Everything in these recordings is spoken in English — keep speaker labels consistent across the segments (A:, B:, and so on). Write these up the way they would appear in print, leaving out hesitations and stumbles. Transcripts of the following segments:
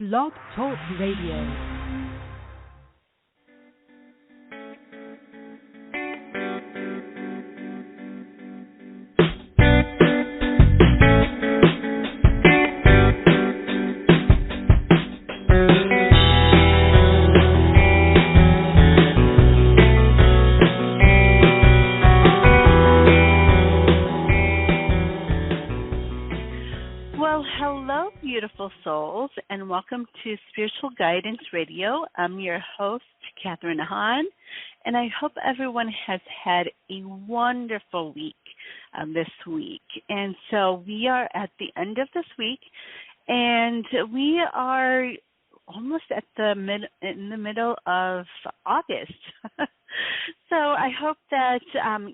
A: Blog Talk Radio.
B: Beautiful souls, and welcome to Spiritual Guidance Radio. I'm your host, Catharine, and I hope everyone has had a wonderful week this week. And so we are at the end of this week, and we are almost at in the middle of August. So I hope that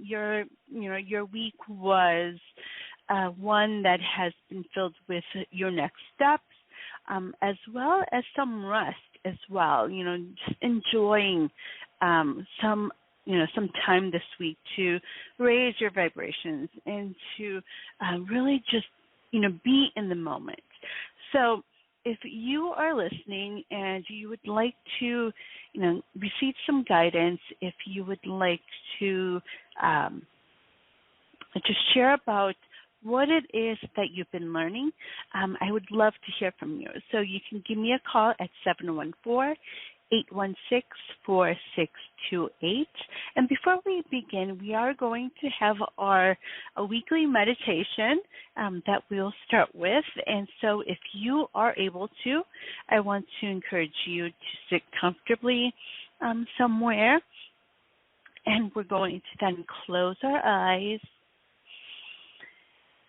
B: your week was one that has been filled with your next steps, as well as some rest as well. Just enjoying some time this week to raise your vibrations and to really just, be in the moment. So if you are listening and you would like to, receive some guidance, if you would like to just share about what it is that you've been learning, I would love to hear from you. So you can give me a call at 714-816-4628. And before we begin, we are going to have our weekly meditation that we'll start with. And so if you are able to, I want to encourage you to sit comfortably somewhere. And we're going to then close our eyes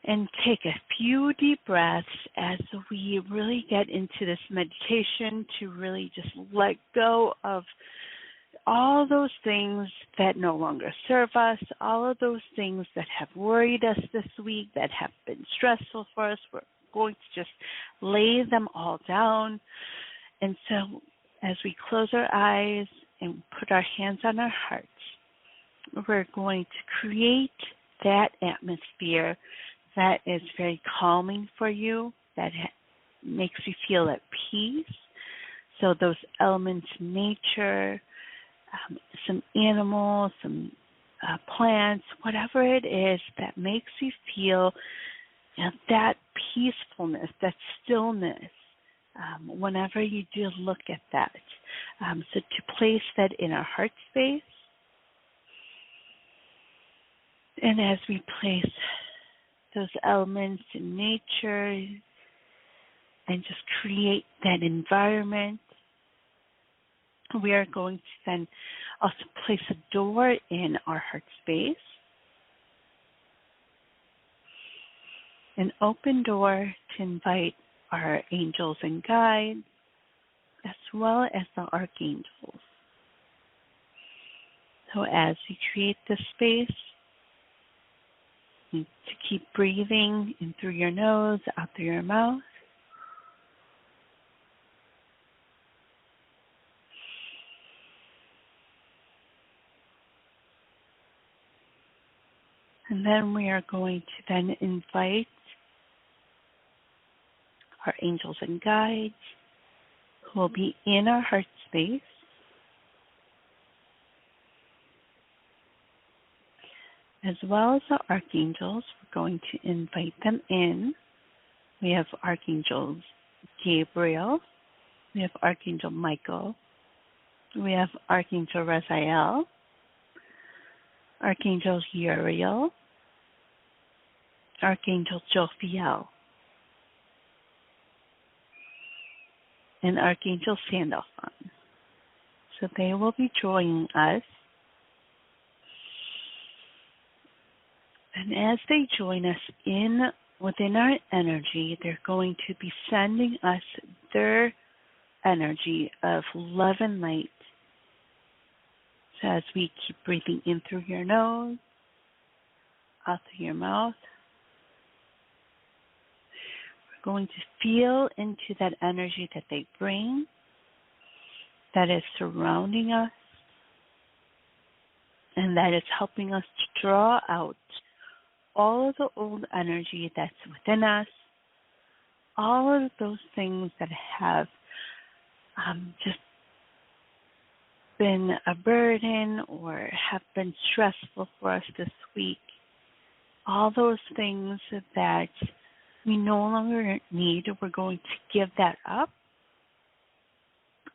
B: and take a few deep breaths as we really get into this meditation to really just let go of all those things that no longer serve us, all of those things that have worried us this week, that have been stressful for us. We're going to just lay them all down. And so as we close our eyes and put our hands on our hearts, we're going to create that atmosphere that is very calming for you, that makes you feel at peace. So those elements, nature, some animals, some plants, whatever it is that makes you feel that peacefulness, that stillness, whenever you do look at that. So to place that in our heart space. And as we place those elements in nature and just create that environment, we are going to then also place a door in our heart space, an open door to invite our angels and guides, as well as the archangels. So as you create this space, to keep breathing in through your nose, out through your mouth. And then we are going to then invite our angels and guides who will be in our heart space. As well as the archangels, we're going to invite them in. We have Archangel Gabriel. We have Archangel Michael. We have Archangel Raziel. Archangel Uriel. Archangel Jophiel. And Archangel Sandalphon. So they will be joining us. And as they join us within our energy, they're going to be sending us their energy of love and light. So as we keep breathing in through your nose, out through your mouth, we're going to feel into that energy that they bring, that is surrounding us, and that is helping us to draw out all of the old energy that's within us, all of those things that have just been a burden or have been stressful for us this week. All those things that we no longer need, we're going to give that up.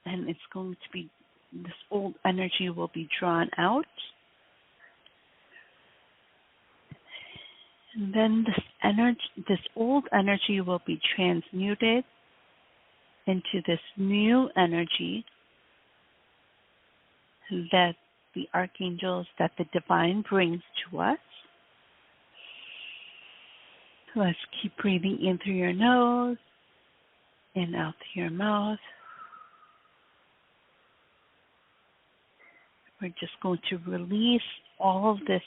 B: And it's going to be, this old energy will be drawn out. And then this old energy will be transmuted into this new energy that the archangels, that the divine brings to us. So let's keep breathing in through your nose and out through your mouth. We're just going to release all of this,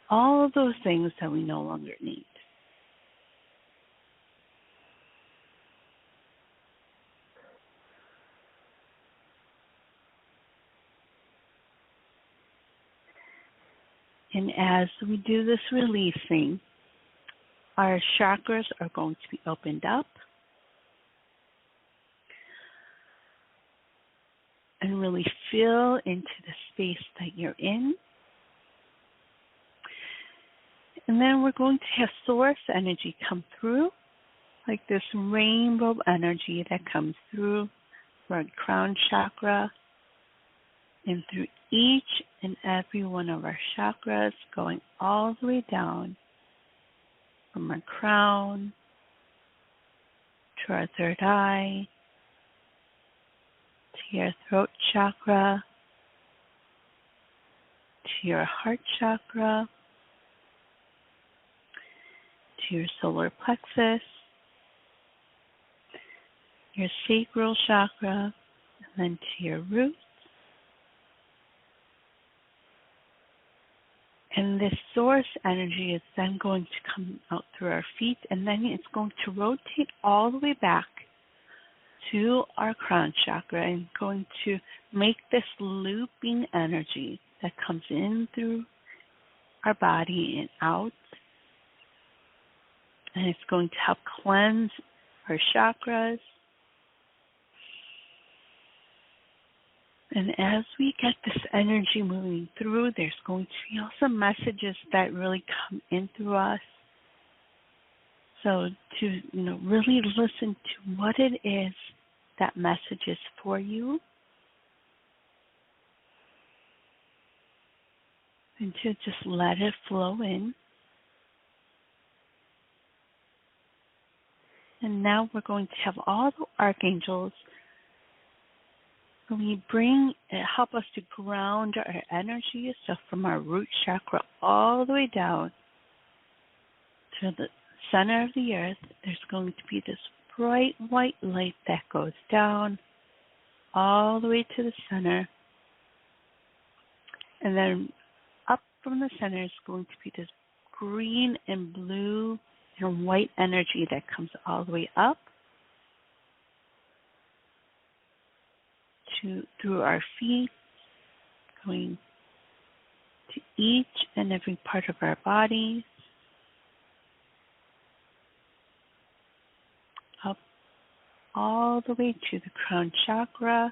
B: all of those things that we no longer need. And as we do this releasing, our chakras are going to be opened up. And really feel into the space that you're in. And then we're going to have source energy come through, like this rainbow energy that comes through our crown chakra and through each and every one of our chakras, going all the way down from our crown to our third eye, to your throat chakra, to your heart chakra, to your solar plexus, your sacral chakra, and then to your roots. And this source energy is then going to come out through our feet, and then it's going to rotate all the way back to our crown chakra and going to make this looping energy that comes in through our body and out. And it's going to help cleanse our chakras. And as we get this energy moving through, there's going to be also messages that really come in through us. So to really listen to what it is that message is for you. And to just let it flow in. And now we're going to have all the archangels we help us to ground our energy, so from our root chakra all the way down to the center of the earth, there's going to be this bright white light that goes down all the way to the center. And then up from the center is going to be this green and blue and white energy that comes all the way up through our feet, going to each and every part of our body, up all the way to the crown chakra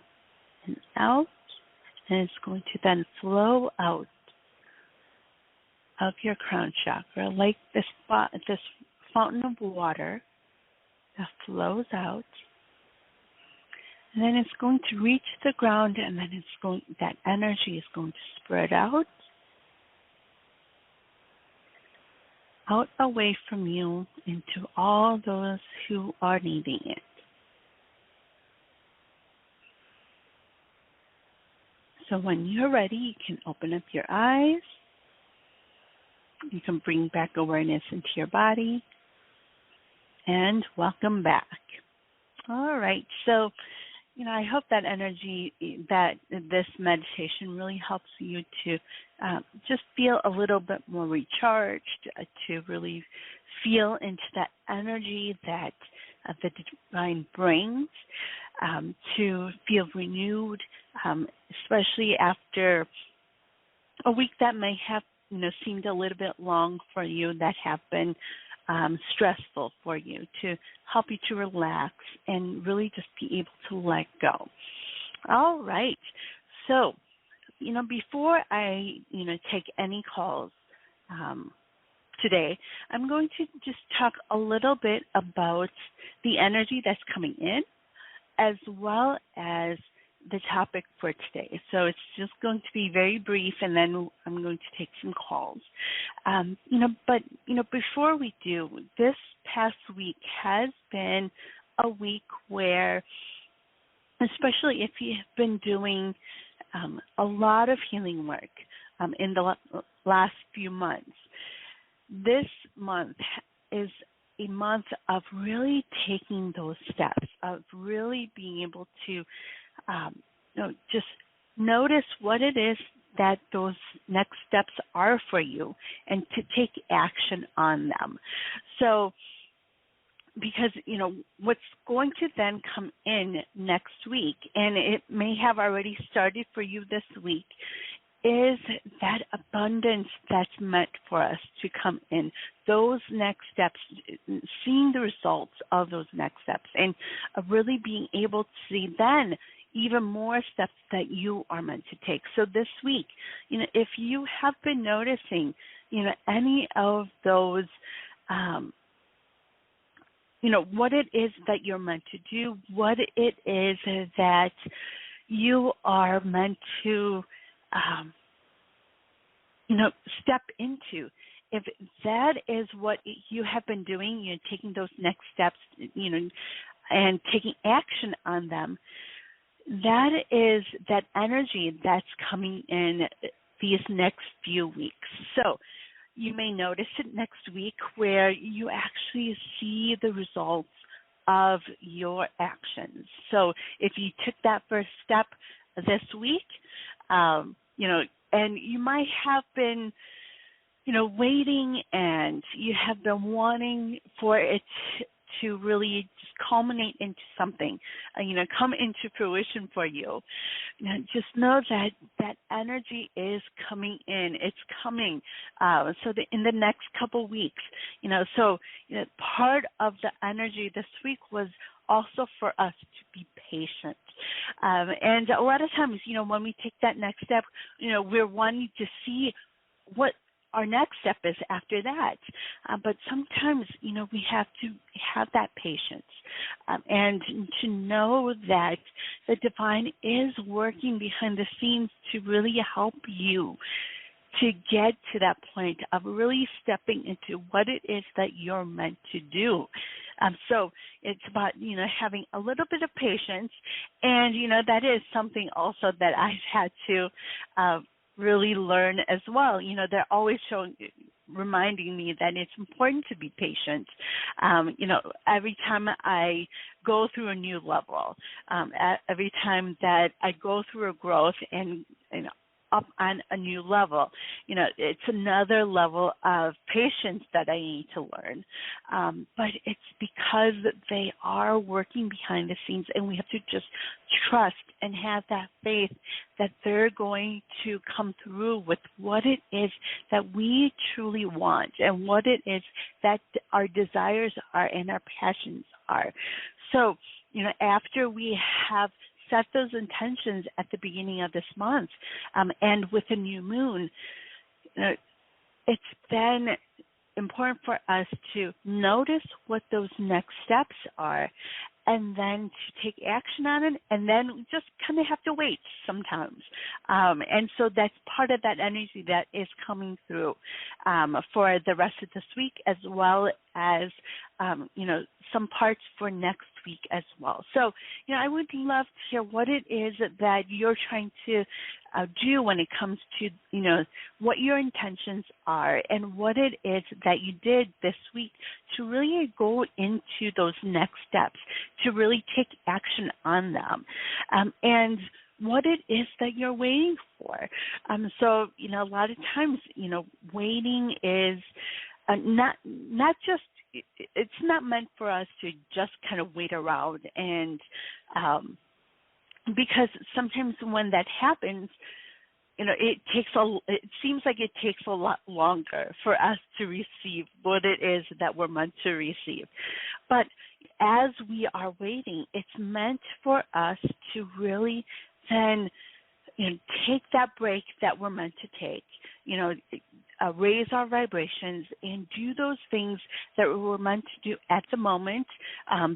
B: and out, and it's going to then flow out of your crown chakra like this fountain of water that flows out. And then it's going to reach the ground, and then that energy is going to spread out away from you into all those who are needing it. So when you're ready, you can open up your eyes. You can bring back awareness into your body. And welcome back. All right, so I hope that energy, that this meditation really helps you to just feel a little bit more recharged, to really feel into that energy that the divine brings, to feel renewed, especially after a week that may have seemed a little bit long for you, that have been stressful for you, to help you to relax and really just be able to let go. All right. So, before I, take any calls today, I'm going to just talk a little bit about the energy that's coming in, as well as the topic for today. So it's just going to be very brief, and then I'm going to take some calls. But before we do, this past week has been a week where, especially if you've been doing a lot of healing work in the last few months, this month is a month of really taking those steps, of really being able to just notice what it is that those next steps are for you and to take action on them. So, because, what's going to then come in next week, and it may have already started for you this week, is that abundance that's meant for us to come in. Those next steps, seeing the results of those next steps, and really being able to see then even more steps that you are meant to take. So this week, if you have been noticing, any of those, what it is that you're meant to do, what it is that you are meant to, step into. If that is what you have been doing, taking those next steps, and taking action on them, that is that energy that's coming in these next few weeks. So you may notice it next week where you actually see the results of your actions. So if you took that first step this week, and you might have been, waiting, and you have been wanting for it to really just culminate into something, come into fruition for you. Just know that that energy is coming in. It's coming. So in the next couple weeks, part of the energy this week was also for us to be patient. And a lot of times, when we take that next step, we're wanting to see what our next step is after that. But sometimes, we have to have that patience and to know that the divine is working behind the scenes to really help you to get to that point of really stepping into what it is that you're meant to do. So it's about, having a little bit of patience. And, that is something also that I've had to really learn as well. They're always reminding me that it's important to be patient. Every time I go through a new level, every time that I go through a growth and, up on a new level, it's another level of patience that I need to learn. But it's because they are working behind the scenes, and we have to just trust and have that faith that they're going to come through with what it is that we truly want and what it is that our desires are and our passions are. So, after we have set those intentions at the beginning of this month, and with the new moon, it's then important for us to notice what those next steps are, and then to take action on it, and then just kind of have to wait sometimes. And so that's part of that energy that is coming through for the rest of this week, as well as, some parts for next week as well. So, I would love to hear what it is that you're trying to do when it comes to, what your intentions are and what it is that you did this week to really go into those next steps, to really take action on them, and what it is that you're waiting for. So, a lot of times, waiting is not just, it's not meant for us to just kind of wait around, and because sometimes when that happens, it seems like it takes a lot longer for us to receive what it is that we're meant to receive. But as we are waiting, it's meant for us to really then take that break that we're meant to take, raise our vibrations and do those things that we're meant to do at the moment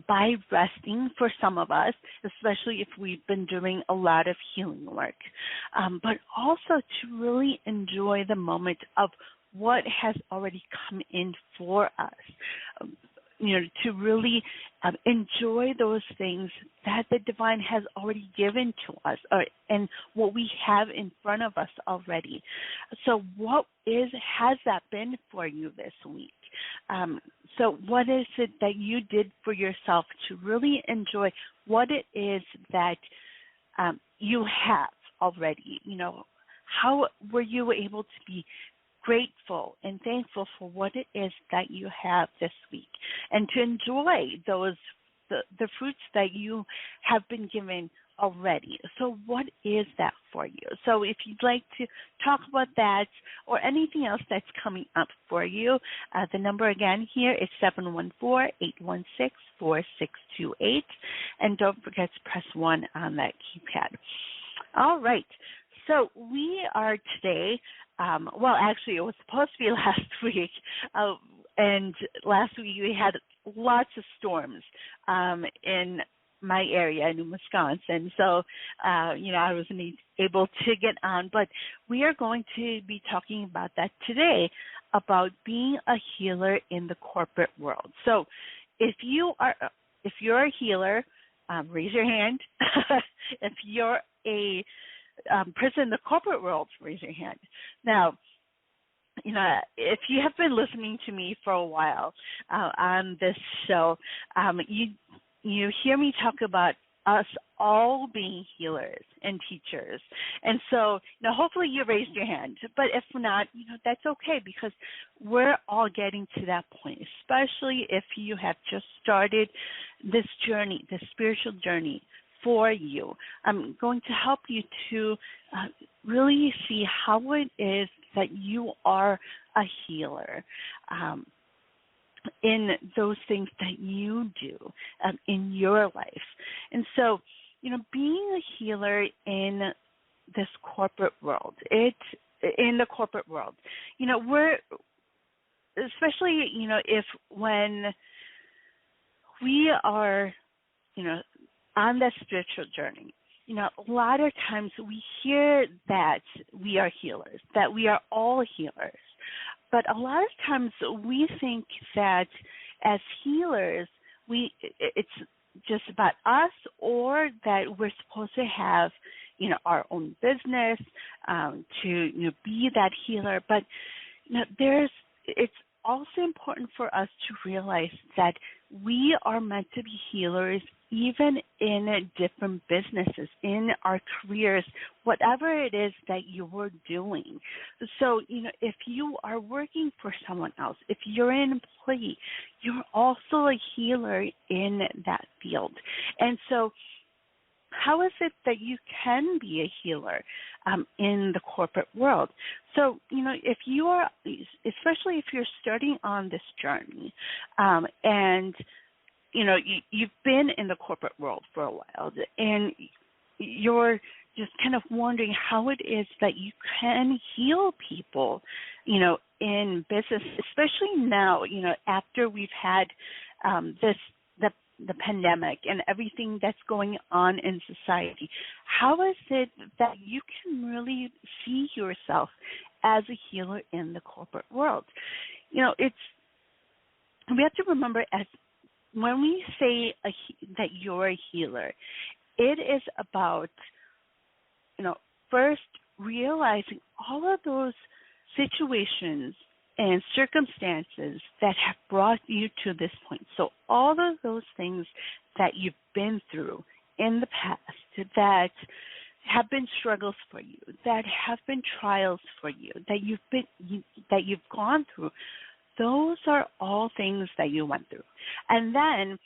B: by resting for some of us, especially if we've been doing a lot of healing work, but also to really enjoy the moment of what has already come in for us. To really enjoy those things that the divine has already given to us, and what we have in front of us already. So what has that been for you this week? So what is it that you did for yourself to really enjoy what it is that you have already? How were you able to be grateful and thankful for what it is that you have this week, and to enjoy the fruits that you have been given already? So what is that for you? So if you'd like to talk about that or anything else that's coming up for you, the number again here is 714-816-4628, and don't forget to press 1 on that keypad. All right. So we are today, actually it was supposed to be last week, and last week we had lots of storms in my area in Wisconsin. So, I wasn't able to get on, but we are going to be talking about that today, about being a healer in the corporate world. So if you're a healer, raise your hand. If you're a person in the corporate world, raise your hand. Now, if you have been listening to me for a while on this show, you hear me talk about us all being healers and teachers. And so, hopefully you raised your hand. But if not, that's okay, because we're all getting to that point, especially if you have just started this journey, this spiritual journey for you. I'm going to help you to really see how it is that you are a healer in those things that you do in your life. And so, being a healer in this corporate world, we're, especially, if when we are, on that spiritual journey, a lot of times we hear that we are healers, that we are all healers. But a lot of times we think that as healers, it's just about us, or that we're supposed to have, our own business to be that healer. But it's also important for us to realize that we are meant to be healers even in different businesses, in our careers, whatever it is that you're doing. So, if you are working for someone else, if you're an employee, you're also a healer in that field. And so, how is it that you can be a healer in the corporate world? So, if you are, especially if you're starting on this journey, and you've been in the corporate world for a while, and you're just kind of wondering how it is that you can heal people, in business, especially now, after we've had the pandemic and everything that's going on in society. How is it that you can really see yourself as a healer in the corporate world? We have to remember, as when we say that you're a healer, it is about, first realizing all of those situations and circumstances that have brought you to this point. So all of those things that you've been through in the past that have been struggles for you, that have been trials for you, that you've gone through, those are all things that you went through. And then,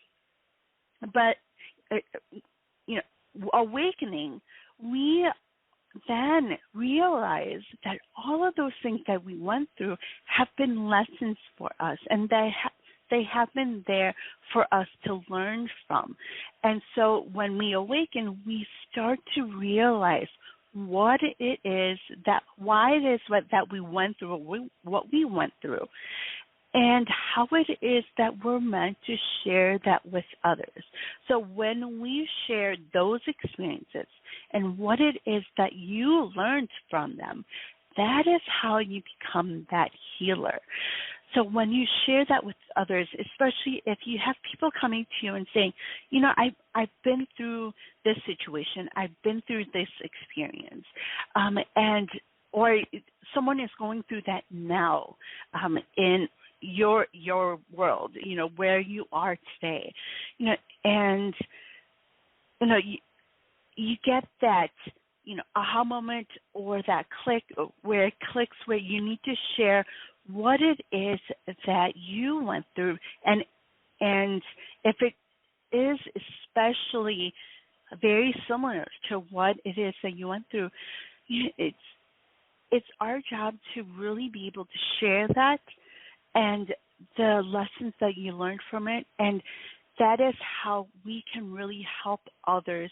B: awakening, then realize that all of those things that we went through have been lessons for us, and they have been there for us to learn from. And so when we awaken, we start to realize what it is why it is that we went through what we went through, and how it is that we're meant to share that with others. So when we share those experiences and what it is that you learned from them, that is how you become that healer. So when you share that with others, especially if you have people coming to you and saying, I've been through this situation, I've been through this experience, or someone is going through that now in your world, where you are today, and you get that aha moment, or that click where it clicks, where you need to share what it is that you went through, and if it is especially very similar to what it is that you went through, it's our job to really be able to share that and the lessons that you learned from it, and that is how we can really help others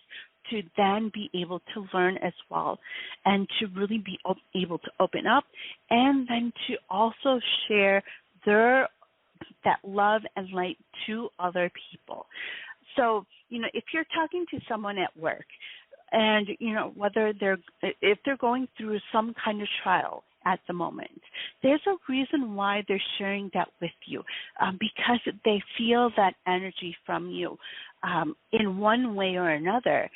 B: to then be able to learn as well, and to really be able to open up, and then to also share that love and light to other people. So, if you're talking to someone at work, and if they're going through some kind of trial at the moment, there's a reason why they're sharing that with you, because they feel that energy from you in one way or another.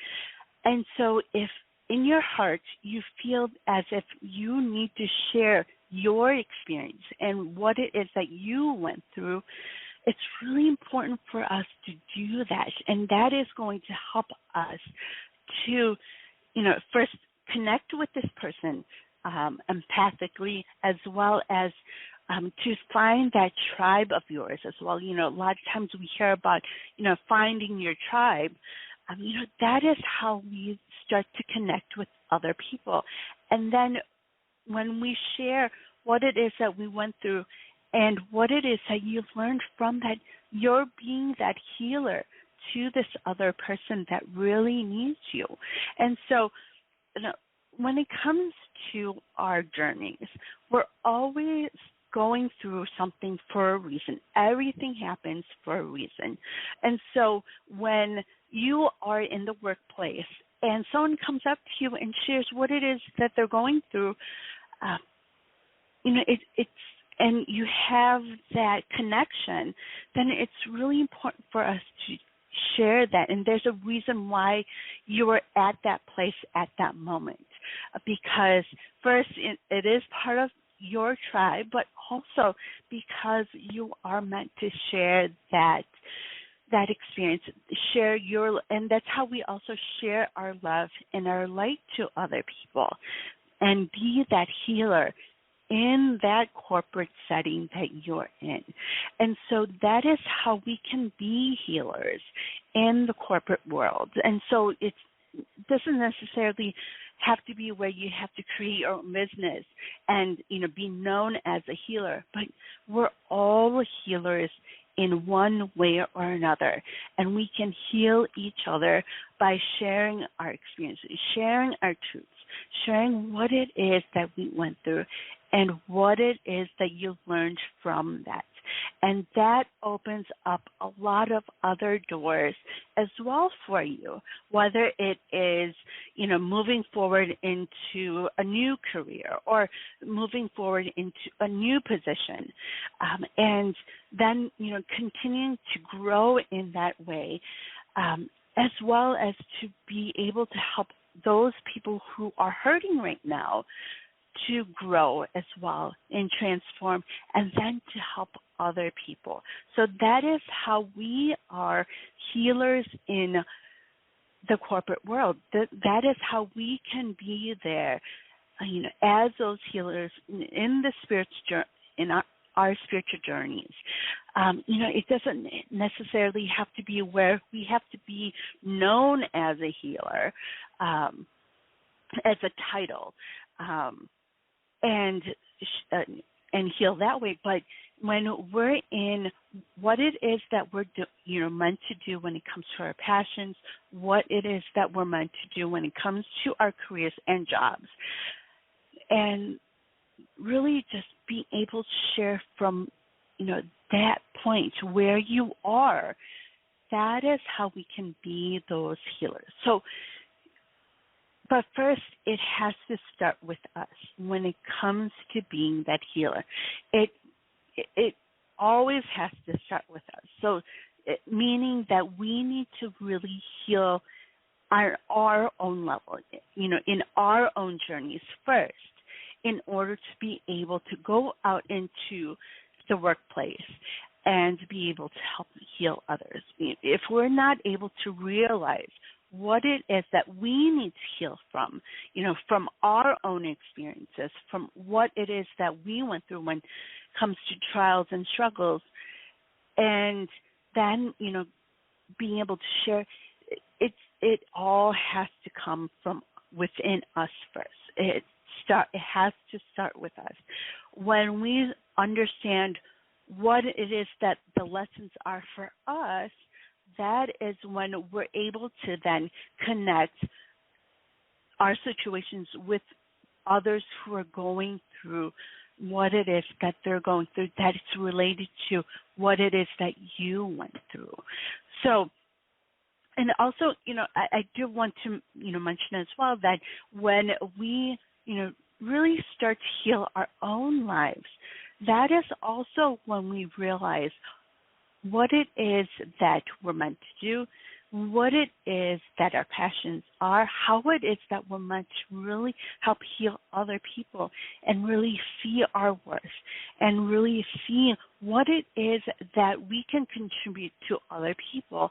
B: And so if in your heart you feel as if you need to share your experience and what it is that you went through, it's really important for us to do that. And that is going to help us to, first connect with this person empathically, as well as to find that tribe of yours as well. A lot of times we hear about, finding your tribe. That is how we start to connect with other people. And then when we share what it is that we went through and what it is that you've learned from that, you're being that healer to this other person that really needs you. And so, when it comes to our journeys, we're always going through something for a reason. Everything happens for a reason. And so when you are in the workplace and someone comes up to you and shares what it is that they're going through, it's and you have that connection, then it's really important for us to share that. And there's a reason why you are at that place at that moment, because first it is part of your tribe, but also because you are meant to share that experience, and that's how we also share our love and our light to other people, and be that healer in that corporate setting that you're in. And so that is how we can be healers in the corporate world. And so it doesn't necessarily have to be where you have to create your own business and be known as a healer, but we're all healers in one way or another, and we can heal each other by sharing our experiences, sharing our truths, sharing what it is that we went through and what it is that you learned from that. And that opens up a lot of other doors as well for you, whether it is, moving forward into a new career or moving forward into a new position. And then, continuing to grow in that way, as well as to be able to help those people who are hurting right now to grow as well and transform, and then to help other people. So that is how we are healers in the corporate world. That is how we can be there, as those healers in the our spiritual journeys. It doesn't necessarily have to be where we have to be known as a healer. as a title, and and heal that way. But when we're in what it is that we're meant to do when it comes to our passions, what it is that we're meant to do when it comes to our careers and jobs, and really just being able to share from that point where you are, that is how we can be those healers. So, but first, it has to start with us when it comes to being that healer. It always has to start with us. So, meaning that we need to really heal our own level, in our own journeys first, in order to be able to go out into the workplace and be able to help heal others. If we're not able to realize what it is that we need to heal from, from our own experiences, from what it is that we went through when it comes to trials and struggles, and then, being able to share, it all has to come from within us first. It has to start with us. When we understand what it is that the lessons are for us, that is when we're able to then connect our situations with others who are going through what it is that they're going through, that it's related to what it is that you went through. So, and also, I do want to, mention as well that when we, really start to heal our own lives, that is also when we realize what it is that we're meant to do, what it is that our passions are, how it is that we're meant to really help heal other people and really see our worth and really see what it is that we can contribute to other people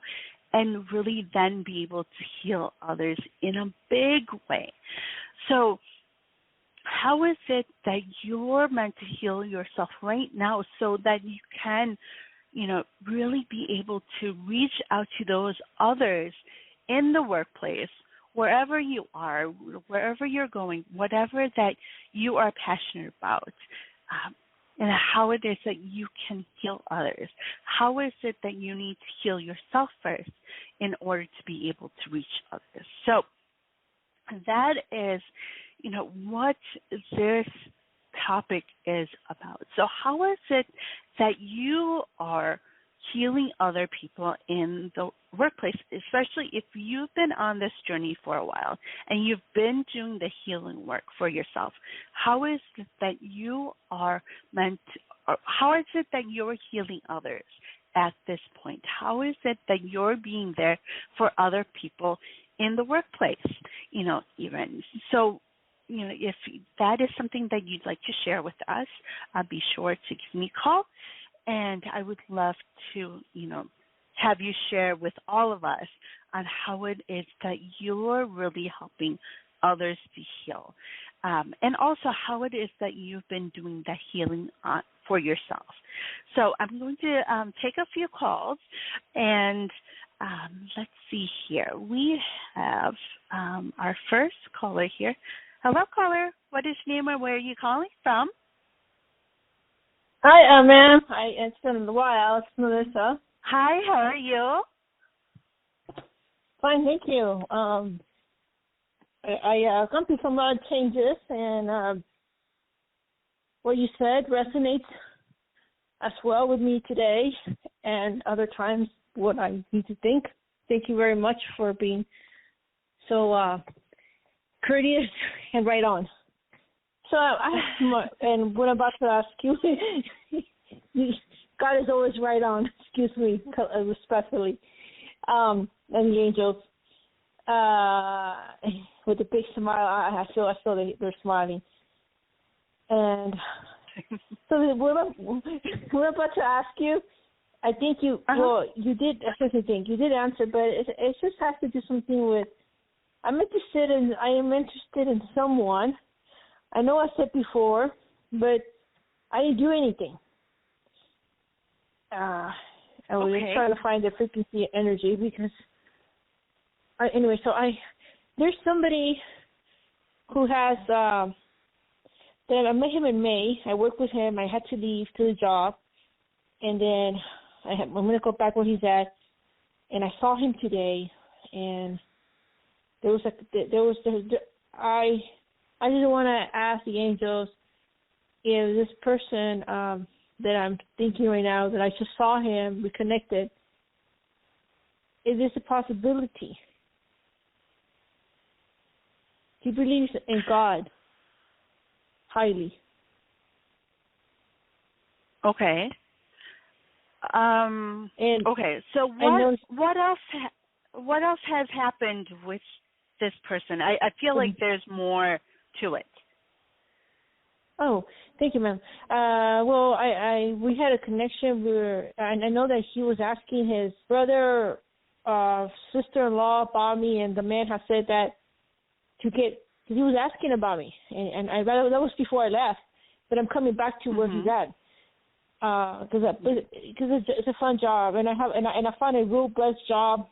B: and really then be able to heal others in a big way. So, how is it that you're meant to heal yourself right now so that you can, really be able to reach out to those others in the workplace, wherever you are, wherever you're going, whatever that you are passionate about, and how it is that you can heal others? How is it that you need to heal yourself first in order to be able to reach others? So that is, what this topic is about. So how is it that you are healing other people in the workplace, especially if you've been on this journey for a while and you've been doing the healing work for yourself? How is it that you are how is it that you're healing others at this point? How is it that you're being there for other people in the workplace, even? So, if that is something that you'd like to share with us, be sure to give me a call, and I would love to, have you share with all of us on how it is that you're really helping others to heal, and also how it is that you've been doing the healing for yourself. So I'm going to take a few calls, and let's see here. We have our first caller here. Hello, caller. What is your name and where are you calling from?
A: Hi, ma'am. It's been a while. It's Melissa.
B: Hi, how are you?
A: Fine, thank you. I gone through some changes, and what you said resonates as well with me today, and other times what I need to think. Thank you very much for being so courteous and right on. So, and what I'm about to ask you, God is always right on, excuse me, respectfully, and the angels, with a big smile, I feel they're smiling. And so what I'm about to ask you, I think you, well, you did, you did answer, but it just has to do something with, I am interested in someone. I know I said before, but I didn't do anything. I was just trying to find the frequency of energy because, anyway, so there's somebody who has then I met him in May. I worked with him. I had to leave to the job, and then I'm going to go back where he's at. And I saw him today, and I just want to ask the angels if this person that I'm thinking right now, that I just saw him, we connected, is this a possibility? He believes in God highly.
B: Okay. Okay. So what else has happened with this person? I feel like there's more to it.
A: Oh, thank you, ma'am. Well, we had a connection. And I know that he was asking his brother, sister-in-law about me, and the man has said that because he was asking about me, and that was before I left. But I'm coming back to where he's at. Because it's a fun job, and I found a real blessed job.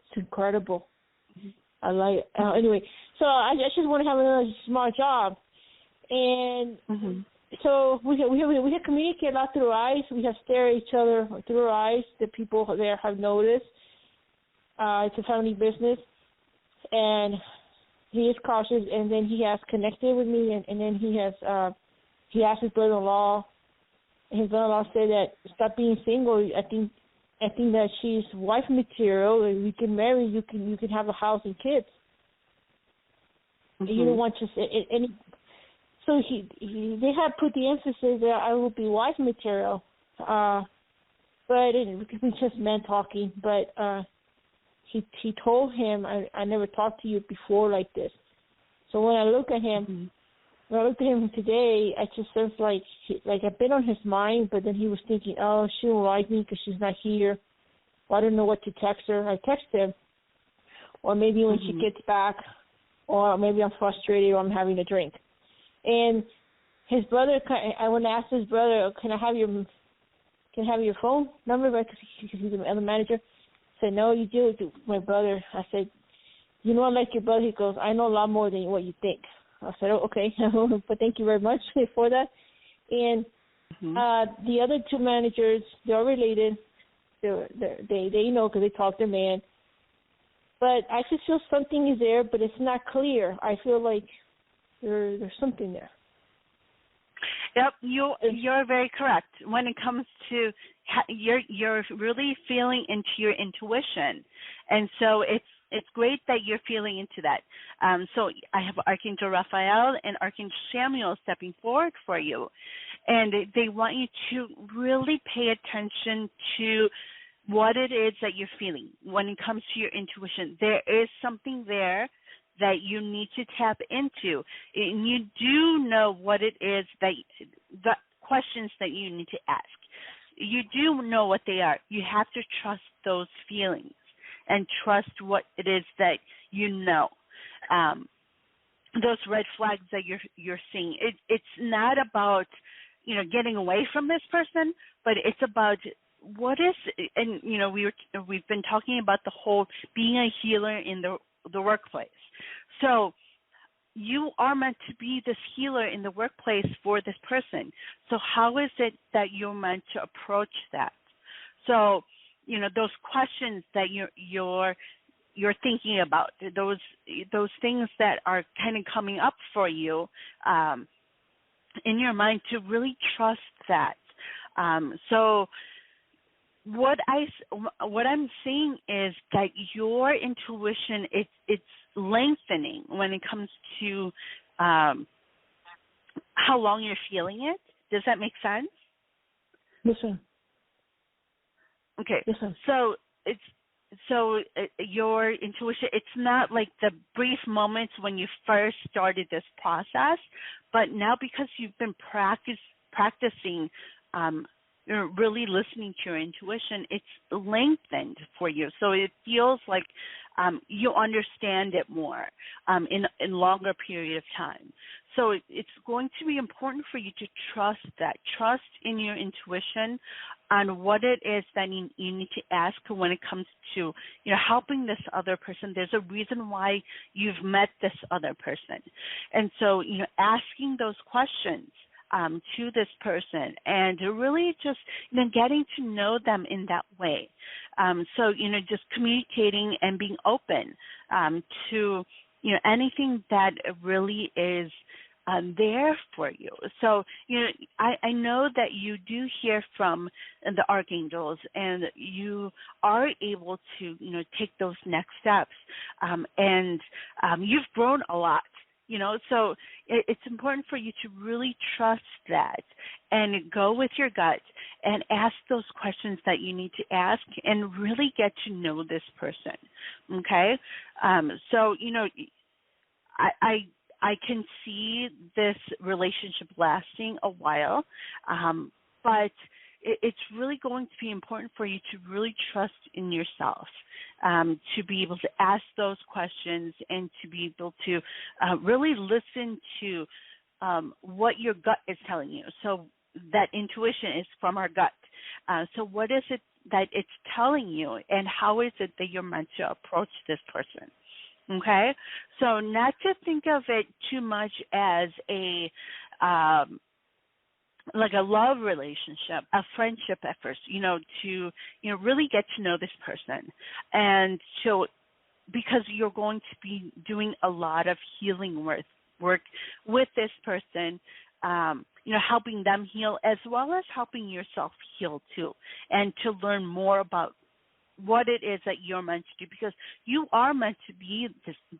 A: It's incredible. I like anyway. So I just want to have another small job, and so we have communicated a lot through eyes. We have stared at each other through our eyes. The people there have noticed. It's a family business, and he is cautious. And then he has connected with me, and then he asked his brother-in-law. His brother-in-law said that stop being single. I think that she's wife material. And we can marry. You can have a house and kids. You don't want to say any. So they have put the emphasis that I will be wife material. But we just men talking. But he told him I never talked to you before like this. So when I look at him. When I looked at him today, I just felt like I've been on his mind, but then he was thinking, oh, she won't like me because she's not here. Well, I don't know what to text her. I text him, or maybe when she gets back, or maybe I'm frustrated or I'm having a drink. And his brother, I want to ask his brother, can I have your phone number? Because he's the other manager. I said, no, you deal with my brother. I said, you know I like your brother. He goes, I know a lot more than what you think. I said, oh, okay, but thank you very much for that. And the other two managers, they're related. They know because they talk to man. But I just feel something is there, but it's not clear. I feel like there's something there.
B: Yep, you're very correct. When it comes to you're really feeling into your intuition, and so it's great that you're feeling into that. So I have Archangel Raphael and Archangel Samuel stepping forward for you, and they want you to really pay attention to what it is that you're feeling when it comes to your intuition. There is something there that you need to tap into, and you do know what it is the questions that you need to ask. You do know what they are. You have to trust those feelings and trust what it is that you know. Those red flags that you're seeing. It's not about getting away from this person, but it's about what is. And we've been talking about the whole being a healer in the workplace. So you are meant to be this healer in the workplace for this person. So how is it that you're meant to approach that? So those questions that you're thinking about, those things that are kind of coming up for you in your mind, to really trust that. So what I'm seeing is that your intuition, it's lengthening when it comes to how long you're feeling it. Does that make sense?
A: Yes, sir.
B: Okay.
A: Yes, sir.
B: So your intuition, it's not like the brief moments when you first started this process, but now because you've been practicing really listening to your intuition, it's lengthened for you. So it feels like you understand it more in a longer period of time. So it's going to be important for you to trust that, trust in your intuition on what it is that you need to ask when it comes to, helping this other person. There's a reason why you've met this other person. And so, asking those questions to this person and really just, getting to know them in that way. So, just communicating and being open to, anything that really is there for you. So, I know that you do hear from the archangels and you are able to, take those next steps. And you've grown a lot. So it's important for you to really trust that and go with your gut and ask those questions that you need to ask and really get to know this person, okay? So, I can see this relationship lasting a while, but it's really going to be important for you to really trust in yourself, to be able to ask those questions and to be able to really listen to what your gut is telling you. So that intuition is from our gut. So what is it that it's telling you, and how is it that you're meant to approach this person? Okay? So not to think of it too much as like a love relationship, a friendship at first, to, really get to know this person. And so because you're going to be doing a lot of healing work with this person, helping them heal as well as helping yourself heal too, and to learn more about what it is that you're meant to do, because you are meant to be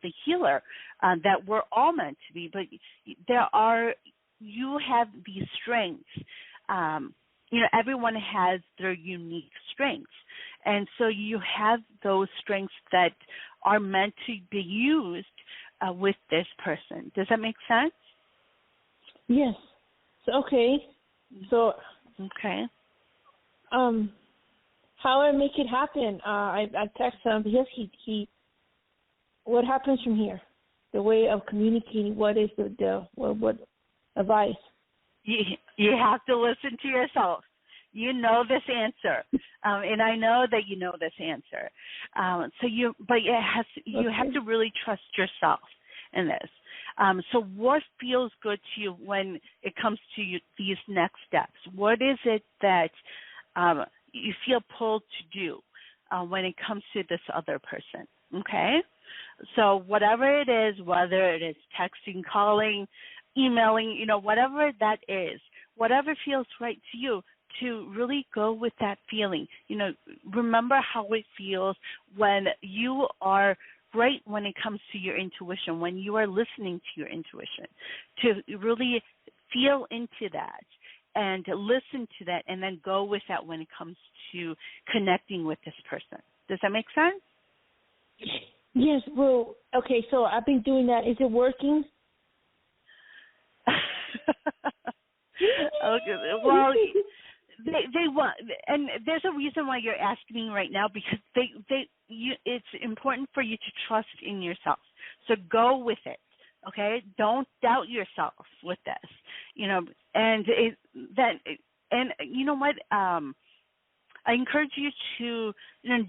B: the healer that we're all meant to be, but you have these strengths. Everyone has their unique strengths. And so you have those strengths that are meant to be used with this person. Does that make sense?
A: Yes. So, okay. So,
B: okay.
A: How I make it happen? I text him because he. What happens from here? The way of communicating. What is what advice?
B: You have to listen to yourself. You know this answer, and I know that you know this answer. You have to really trust yourself in this. So what feels good to you when it comes to these next steps? What is it that you feel pulled to do when it comes to this other person? Okay? So whatever it is, whether it is texting, calling, emailing, whatever that is, whatever feels right to you, to really go with that feeling. Remember how it feels when you are right when it comes to your intuition, when you are listening to your intuition, to really feel into that and to listen to that and then go with that when it comes to connecting with this person. Does that make sense?
A: Yes. Well, okay, so I've been doing that. Is it working?
B: Okay. Well, they want, and there's a reason why you're asking me right now, because it's important for you to trust in yourself. So go with it. Okay, don't doubt yourself with this. And you know what? I encourage you to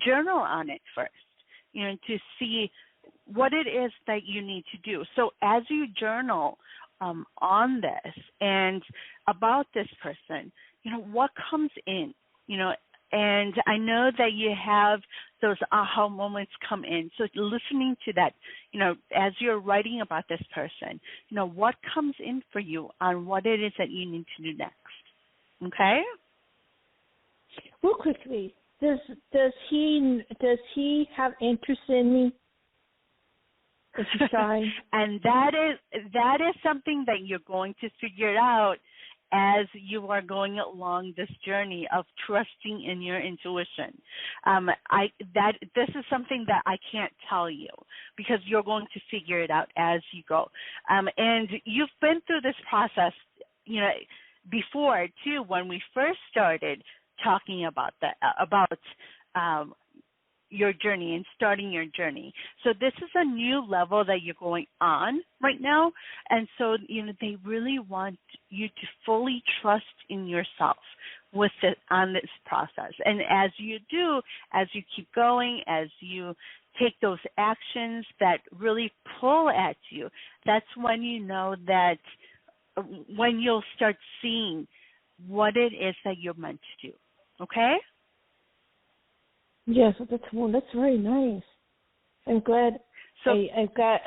B: journal on it first. To see what it is that you need to do. So as you journal on this and about this person, what comes in, and I know that you have those aha moments come in. So listening to that, as you're writing about this person, what comes in for you on what it is that you need to do next. Okay?
A: Real quickly, does he have interest in me? Is he shy?
B: And that is something that you're going to figure out as you are going along this journey of trusting in your intuition. This is something that I can't tell you, because you're going to figure it out as you go. And you've been through this process, before too, when we first started talking about that, your journey and starting your journey. So this is a new level that you're going on right now. And so, they really want you to fully trust in yourself with it on this process. And as you do, as you keep going, as you take those actions that really pull at you, that's when you know that when you'll start seeing what it is that you're meant to do. Okay?
A: Yes, that's very nice. I'm glad.
B: So
A: I'm glad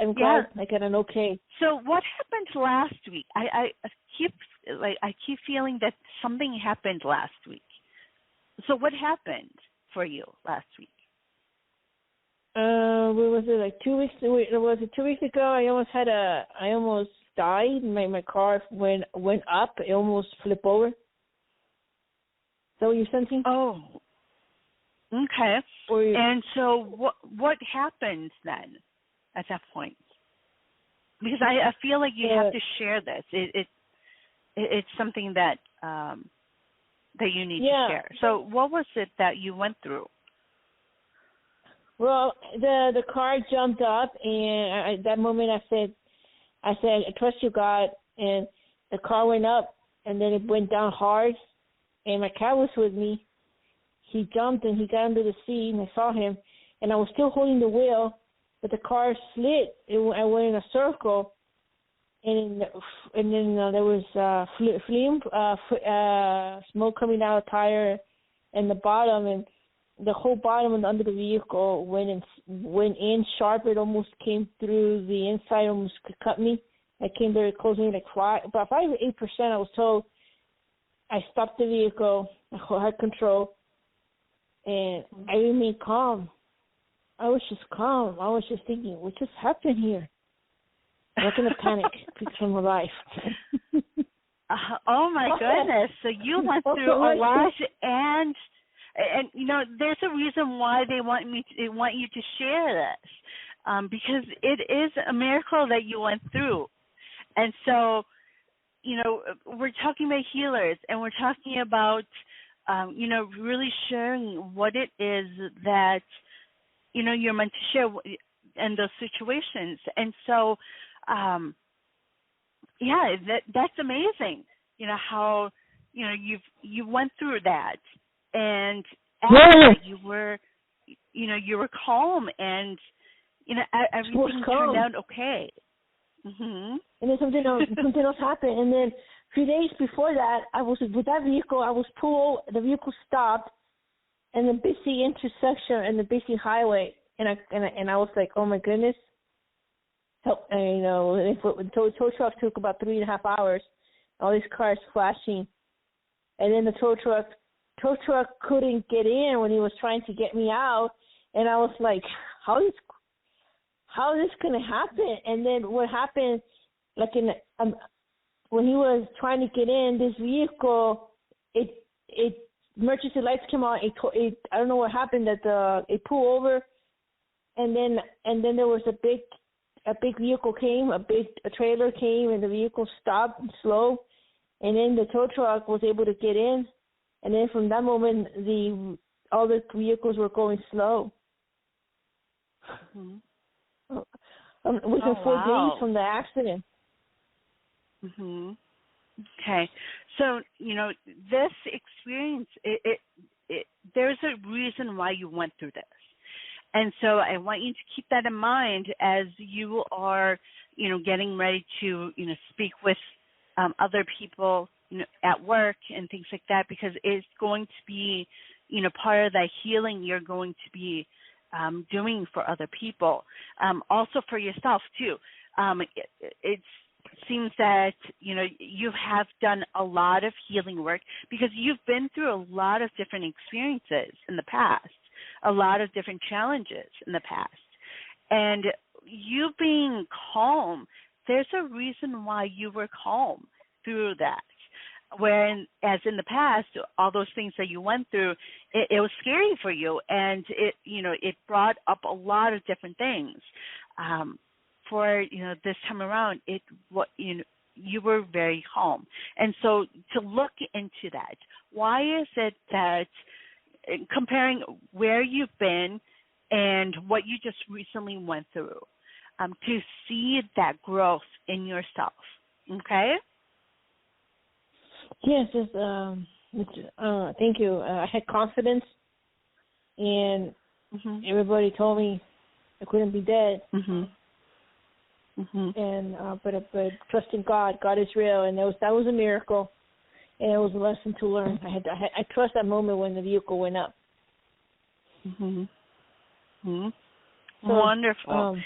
A: I got an okay.
B: So what happened last week? I keep feeling that something happened last week. So what happened for you last week?
A: What was it, like 2 weeks? Was it 2 weeks ago? I almost died. My car went up. It almost flipped over. Is that what you're sensing?
B: Oh, okay. And so what happened then at that point? Because I feel like you have to share this. It's something that that you need to share. So what was it that you went through?
A: Well, the car jumped up, and at that moment I said, I trust you, God, and the car went up, and then it went down hard, and my cat was with me. He jumped, and he got under the seat, and I saw him, and I was still holding the wheel, but the car slid. I went in a circle, and then there was smoke coming out of the tire and the bottom, and the whole bottom and under the vehicle went in sharp. It almost came through the inside, almost cut me. I came very close, maybe like about 5 or 8%. I was told. I stopped the vehicle. I had control, and I remained calm. I was just calm. I was just thinking, what just happened here? I'm not going to panic because I'm alive.
B: Oh my goodness! So you went through a lot, and there's a reason why they want you to share this, because it is a miracle that you went through, and so we're talking about healers, and we're talking about really sharing what it is that you're meant to share in those situations, and so that's amazing. How you went through that. And after you were calm, and everything turned out okay. Mm-hmm. And
A: then something else happened. And then a few days before that, I was with that vehicle. I was pulled. The vehicle stopped, in the busy intersection and the busy highway. And I was like, oh my goodness. Help! The tow truck took about 3.5 hours. All these cars flashing, and then the tow truck couldn't get in when he was trying to get me out, and I was like, how is this going to happen? And then what happened, like when he was trying to get in this vehicle, it emergency lights came on. It I don't know what happened, that it pulled over, and then there was a big vehicle came, a trailer came, and the vehicle stopped slow, and then the tow truck was able to get in. And then from that moment, all the vehicles were going slow.
B: Mm-hmm.
A: Within 4 days from the accident.
B: Mm-hmm. Okay. So, this experience, there's a reason why you went through this. And so I want you to keep that in mind as you are, getting ready to, speak with other people, at work and things like that, because it's going to be, part of that healing you're going to be doing for other people, also for yourself too. It seems that, you have done a lot of healing work because you've been through a lot of different experiences in the past, a lot of different challenges in the past. And you being calm, there's a reason why you were calm through that. Whereas in the past, all those things that you went through, it was scary for you, and it brought up a lot of different things. For this time around, you were very calm, and so to look into that, why is it that comparing where you've been and what you just recently went through, to see that growth in yourself. Okay?
A: Yes, thank you. I had confidence, and everybody told me I couldn't be dead. And but trusting God, God is real, and that was a miracle, and it was a lesson to learn. I trust that moment when the vehicle went up. So,
B: wonderful.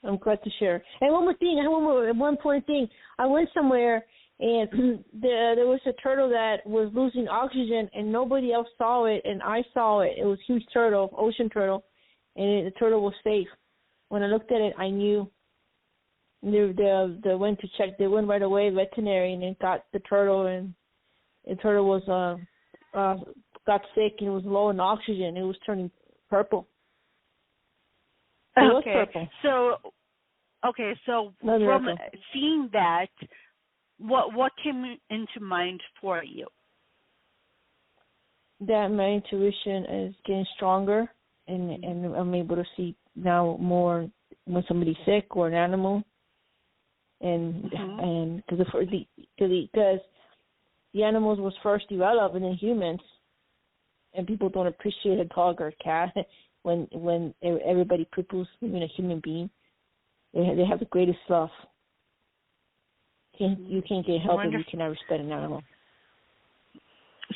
A: I'm glad to share. And one more thing, I have one important thing. I went somewhere, and there was a turtle that was losing oxygen, and nobody else saw it, and I saw it. It was a huge turtle, ocean turtle, and the turtle was safe. When I looked at it, I knew. They went to check. They went right away, veterinary, and they got the turtle, and the turtle was got sick and it was low in oxygen. It was turning purple. It was purple.
B: So from seeing that, what came into mind for you?
A: That my intuition is getting stronger, and I'm able to see now more when somebody's sick or an animal. And because the animals was first developed and then humans, and people don't appreciate a dog or a cat when everybody poo-poos even a human being. They have the greatest love. You can't get help if you cannot respect an animal.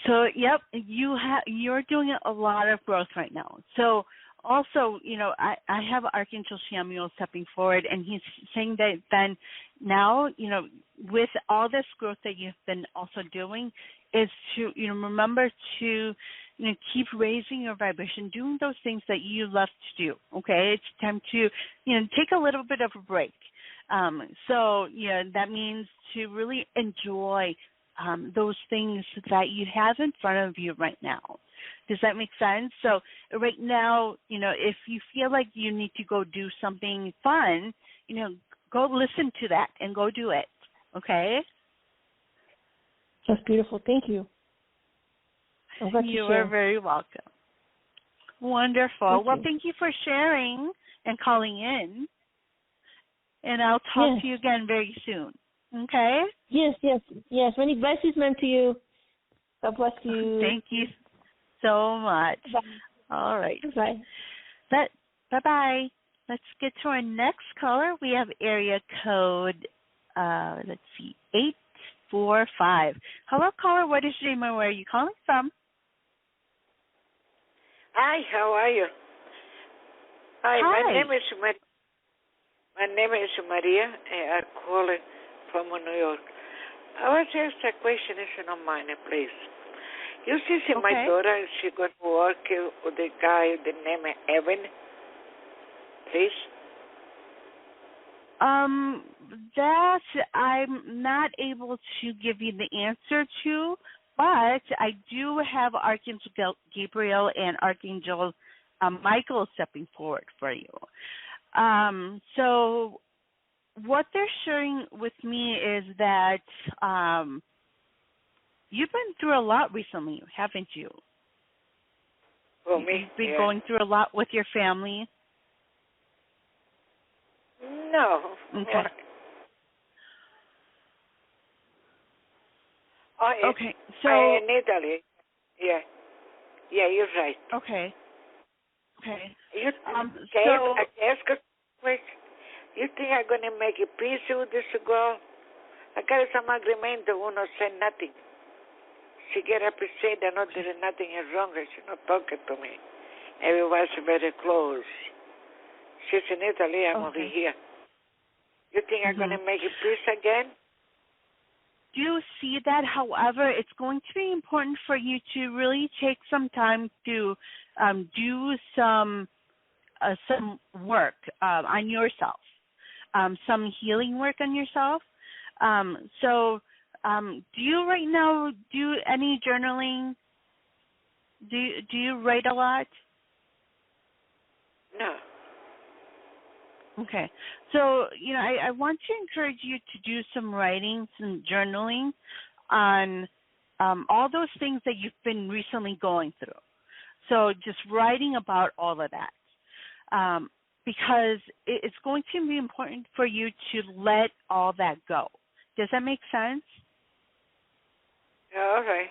B: So yep, you're doing a lot of growth right now. So also, I have Archangel Samuel stepping forward, and he's saying that then now, with all this growth that you've been also doing, is to, remember to, keep raising your vibration, doing those things that you love to do, okay? It's time to, take a little bit of a break. So, that means to really enjoy those things that you have in front of you right now. Does that make sense? So right now, if you feel like you need to go do something fun, go listen to that and go do it, okay?
A: That's beautiful. Thank you.
B: You are very welcome. Wonderful. Thank you for sharing and calling in. And I'll talk to you again very soon, okay?
A: Yes. Many blessings, ma'am, to you. God bless you.
B: Thank you so much.
A: Bye.
B: All right.
A: Bye.
B: Bye-bye. Let's get to our next caller. We have area code, 845. Hello, caller. What is your name and where are you calling from?
C: Hi, how are you? Hi. My name is Maria, and I'm calling from New York. I want to ask a question, if you don't mind, please. You see, my daughter, she going to work with the guy, the name is Evan, please?
B: That I'm not able to give you the answer to, but I do have Archangel Gabriel and Archangel Michael stepping forward for you. So what they're sharing with me is that you've been through a lot recently, haven't you?
C: For me?
B: You've been going through a lot with your family?
C: No.
B: Okay. Okay, so
C: in Italy. Yeah, you're right.
B: Okay.
C: You
B: so
C: ask a question. You think I'm going to make a peace with this girl? I got some agreement that won't say nothing. She get upset and not doing nothing is wrong. She's not talking to me. Everyone's very close. She's in Italy. I'm over here. You think I'm going to make a peace again?
B: Do see that. However, it's going to be important for you to really take some time to do some work on yourself, some healing work on yourself. So do you right now do any journaling? Do you write a lot?
C: No.
B: Okay. So, I want to encourage you to do some writing, some journaling on all those things that you've been recently going through. So just writing about all of that. because it's going to be important for you to let all that go. Does that make sense?
C: All right.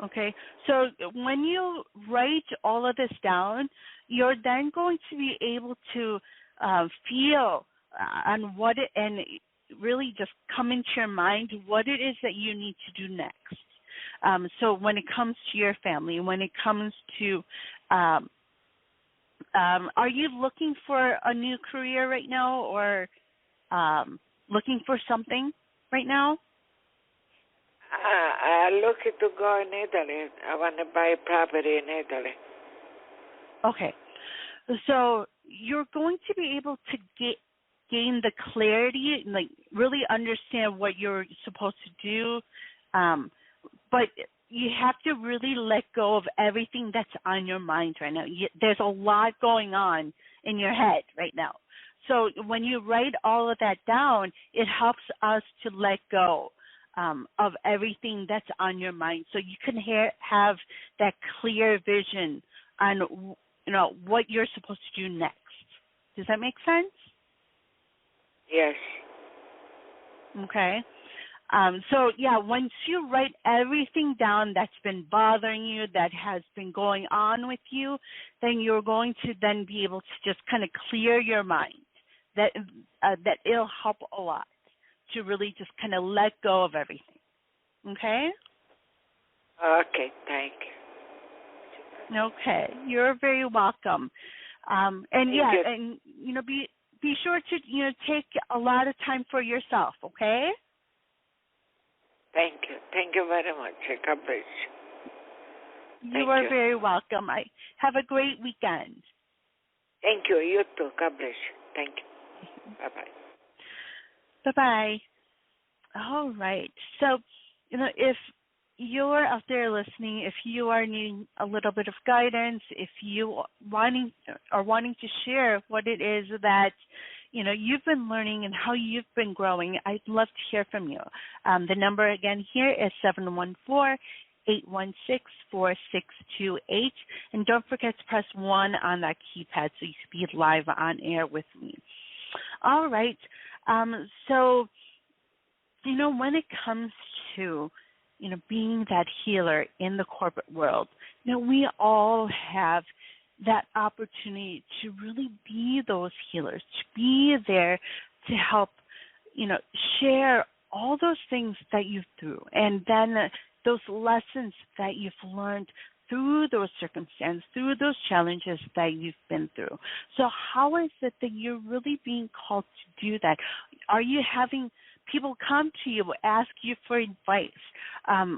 B: Okay, so when you write all of this down, you're then going to be able to feel on what it, and really just come into your mind what it is that you need to do next. So when it comes to your family, when it comes to, are you looking for a new career right now, or looking for something right now?
C: I'm looking to go in Italy. I want to buy property in Italy.
B: Okay. So you're going to be able to gain the clarity, like really understand what you're supposed to do, but you have to really let go of everything that's on your mind right now. There's a lot going on in your head right now. So when you write all of that down, it helps us to let go of everything that's on your mind, so you can have that clear vision on what you're supposed to do next. Does that make sense?
C: Yes.
B: Okay. So yeah, once you write everything down that's been bothering you, that has been going on with you, then you're going to then be able to just kind of clear your mind. That it'll help a lot to really just kind of let go of everything. Okay?
C: Okay, thank you.
B: Okay, you're very welcome. And
C: thank
B: yeah,
C: you.
B: and be sure to take a lot of time for yourself. Okay?
C: Thank you very much. God bless you.
B: You are very welcome. I have a great weekend.
C: Thank you. You too. God bless you. Thank you. Bye bye.
B: Bye bye. All right. So, if you're out there listening, if you are needing a little bit of guidance, if you wanting to share what it is that you've been learning and how you've been growing, I'd love to hear from you. The number again here is 714-816-4628, and don't forget to press 1 on that keypad so you can be live on air with me. All right. So, when it comes to, being that healer in the corporate world, we all have that opportunity to really be those healers, to be there to help, share all those things that you've through, and then those lessons that you've learned through those circumstances, through those challenges that you've been through. So how is it that you're really being called to do that? Are you having people come to you, ask you for advice,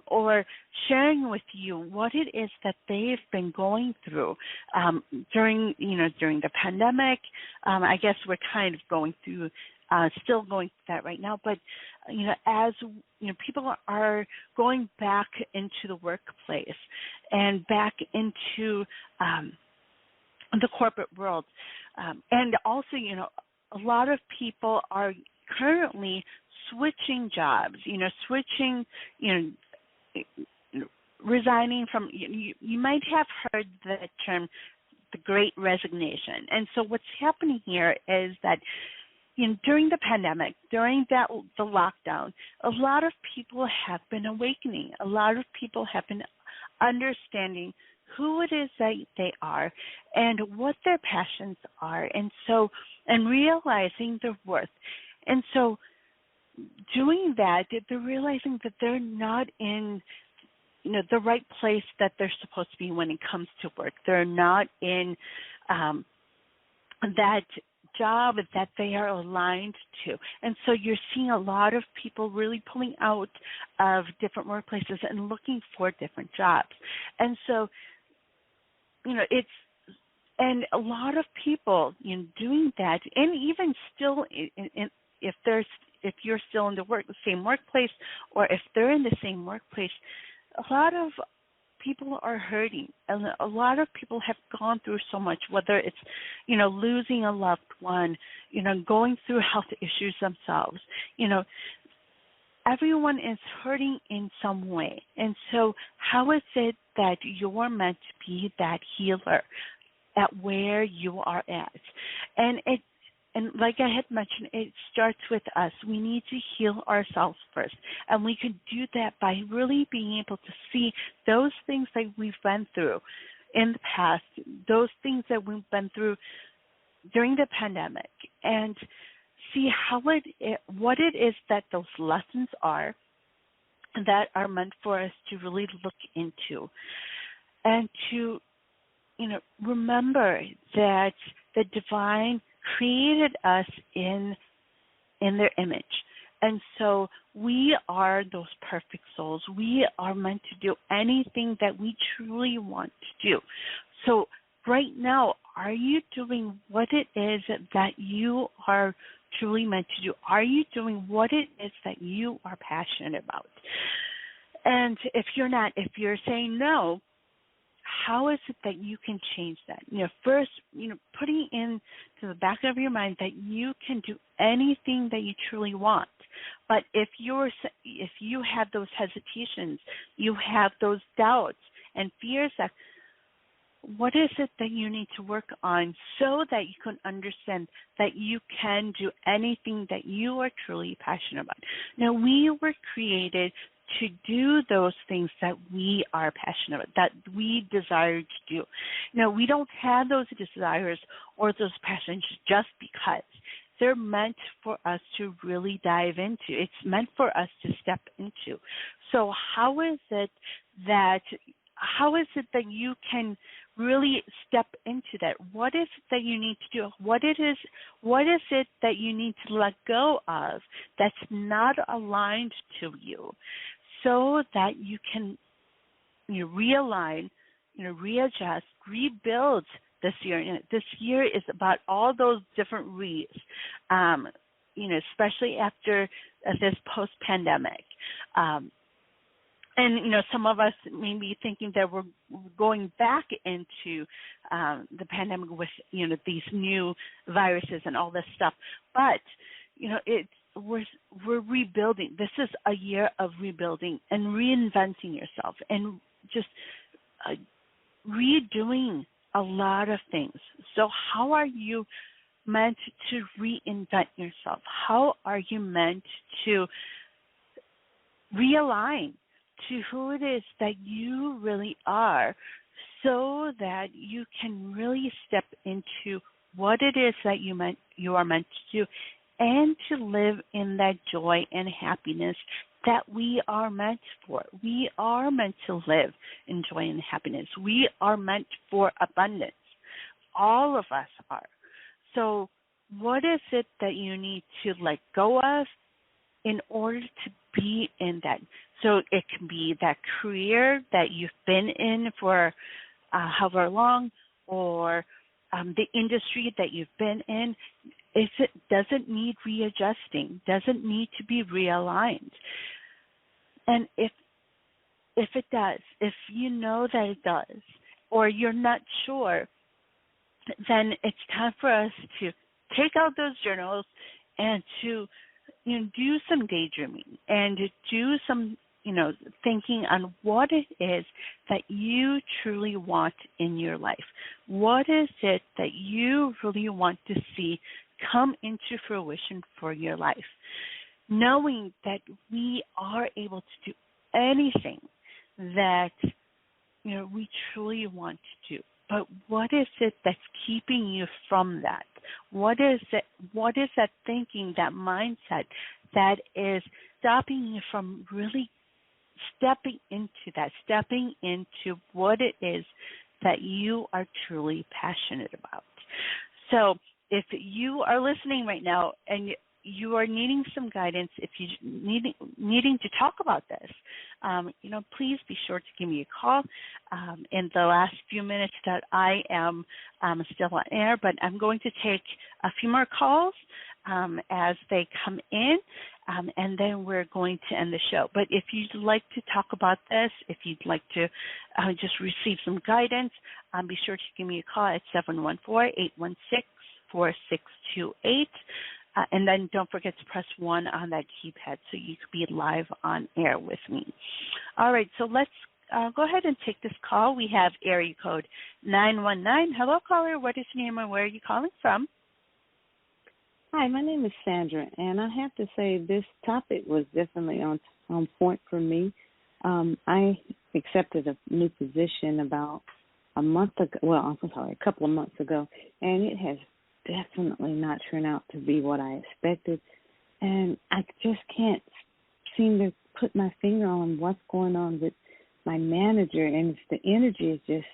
B: or sharing with you what it is that they've been going through during the pandemic? I guess we're kind of going through, still going through that right now. But as people are going back into the workplace and back into the corporate world, and also a lot of people are currently switching jobs, resigning from, you might have heard the term, the Great Resignation. And so what's happening here is that, during the pandemic, during the lockdown, a lot of people have been awakening. A lot of people have been understanding who it is that they are and what their passions are, and realizing their worth. And so doing that, they're realizing that they're not in the right place that they're supposed to be when it comes to work. They're not in that job that they are aligned to. And so you're seeing a lot of people really pulling out of different workplaces and looking for different jobs. And so, and a lot of people, doing that, and even still, if you're still in the same workplace, or if they're in the same workplace, a lot of people are hurting, and a lot of people have gone through so much, whether it's, losing a loved one, going through health issues themselves. Everyone is hurting in some way. And so how is it that you're meant to be that healer at where you are at. And like I had mentioned, it starts with us. We need to heal ourselves first. And we can do that by really being able to see those things that we've been through in the past, those things that we've been through during the pandemic, and see what it is that those lessons are that are meant for us to really look into, and to remember that the divine created us in their image. And so we are those perfect souls. We are meant to do anything that we truly want to do. So right now, are you doing what it is that you are truly meant to do? Are you doing what it is that you are passionate about? And if you're not, if you're saying no, how is it that you can change that? First, putting into the back of your mind that you can do anything that you truly want. But if you have those hesitations, you have those doubts and fears, that what is it that you need to work on so that you can understand that you can do anything that you are truly passionate about? Now, we were created to do those things that we are passionate about, that we desire to do. Now, we don't have those desires or those passions just because. They're meant for us to really dive into. It's meant for us to step into. So how is it that you can really step into that? What is it that you need to do? What is it that you need to let go of that's not aligned to you, so that you can realign, readjust, rebuild this year? And this year is about all those different re's, especially after this post-pandemic. And, some of us may be thinking that we're going back into the pandemic with, these new viruses and all this stuff. But, we're rebuilding. This is a year of rebuilding and reinventing yourself and just redoing a lot of things. So how are you meant to reinvent yourself? How are you meant to realign to who it is that you really are, so that you can really step into what it is that you are meant to do, and to live in that joy and happiness that we are meant for. We are meant to live in joy and happiness. We are meant for abundance. All of us are. So what is it that you need to let go of in order to be in that? So it can be that career that you've been in for however long, or the industry that you've been in. Doesn't need readjusting, doesn't need to be realigned. And if it does, if you know that it does, or you're not sure, then it's time for us to take out those journals and to do some daydreaming and to do some thinking on what it is that you truly want in your life. What is it that you really want to see come into fruition for your life? Knowing that we are able to do anything that we truly want to do. But what is it that's keeping you from that? What is it? What is that thinking, that mindset that is stopping you from really stepping into what it is that you are truly passionate about? So if you are listening right now and you are needing some guidance, if you needing to talk about this, please be sure to give me a call. In the last few minutes that I am still on air, but I'm going to take a few more calls as they come in, and then we're going to end the show. But if you'd like to talk about this, if you'd like to just receive some guidance, be sure to give me a call at 714-816-4628. And then don't forget to press 1 on that keypad so you could be live on air with me. All right, so let's go ahead and take this call. We have area code 919. Hello, caller. What is your name and where are you calling from?
D: Hi, my name is Sandra, and I have to say this topic was definitely on point for me. I accepted a new position about a month ago. Well, I'm sorry, a couple of months ago, and it has definitely not turned out to be what I expected. And I just can't seem to put my finger on what's going on with my manager, and the energy is just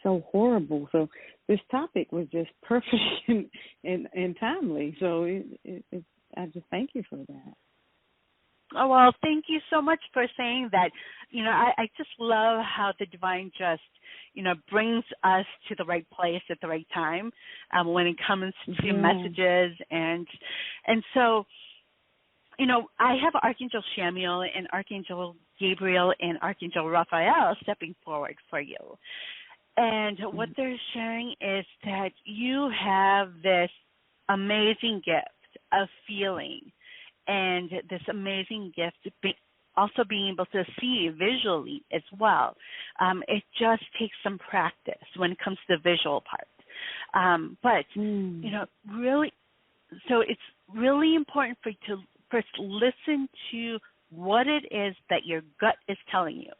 D: so horrible. So this topic was just perfect and timely. So I just thank you for that.
B: Oh, well, thank you so much for saying that. I just love how the divine just, brings us to the right place at the right time when it comes to messages. And so, I have Archangel Samuel and Archangel Gabriel and Archangel Raphael stepping forward for you. And what they're sharing is that you have this amazing gift of feeling and this amazing gift also being able to see visually as well. It just takes some practice when it comes to the visual part. But, really, so it's really important for you to first listen to what it is that your gut is telling you.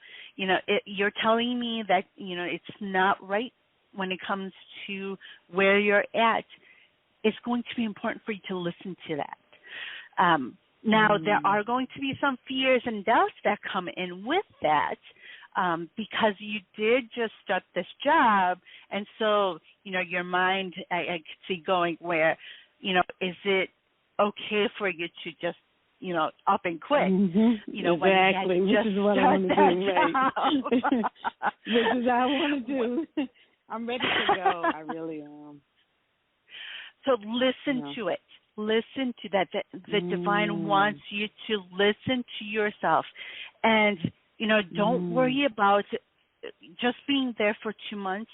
B: You're telling me that, it's not right when it comes to where you're at. It's going to be important for you to listen to that. Now, there are going to be some fears and doubts that come in with that because you did just start this job. And so, your mind, I could see going where, is it okay for you to just, up and quit?
D: Exactly, which is what I want to do, right? This is what I want to do. I'm ready to go. I really am.
B: So listen to it. Listen to that. The divine wants you to listen to yourself. And, don't worry about just being there for 2 months.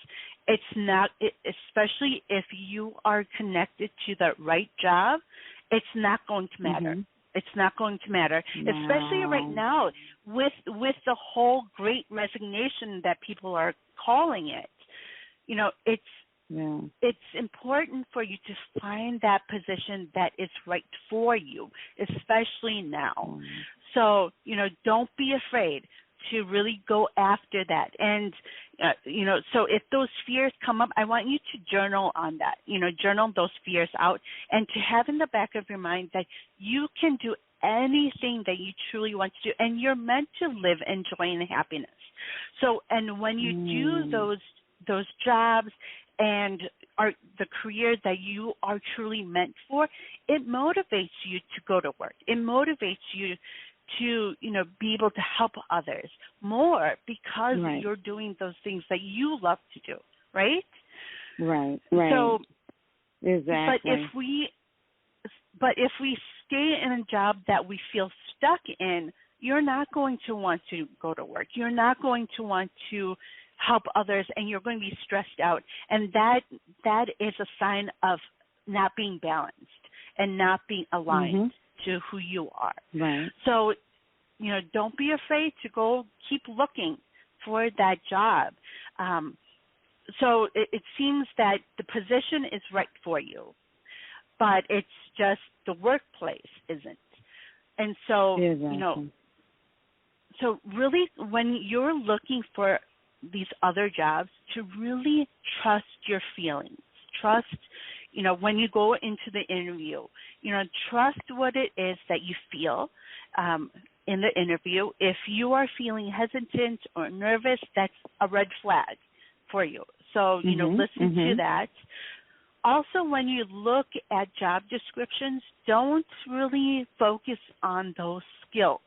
B: It's not, especially if you are connected to the right job, it's not going to matter. It's not going to matter, especially right now with the whole great resignation that people are calling it. It's important for you to find that position that is right for you, especially now. So, don't be afraid to really go after that. And, so if those fears come up, I want you to journal on that, journal those fears out and to have in the back of your mind that you can do anything that you truly want to do and you're meant to live in joy and happiness. So, and when you do those jobs and are the career that you are truly meant for, it motivates you to go to work. It motivates you to, be able to help others more because you're doing those things that you love to do, right?
D: Right.
B: So,
D: exactly.
B: But if we stay in a job that we feel stuck in, you're not going to want to go to work. You're not going to want to help others, and you're going to be stressed out. And that is a sign of not being balanced and not being aligned to who you are.
D: Right.
B: So, don't be afraid to go keep looking for that job. So it seems that the position is right for you, but it's just the workplace isn't. And so, so really when you're looking for these other jobs, to really trust your feelings, trust, when you go into the interview, trust what it is that you feel in the interview. If you are feeling hesitant or nervous, that's a red flag for you. So, listen to that. Also, when you look at job descriptions, don't really focus on those skills.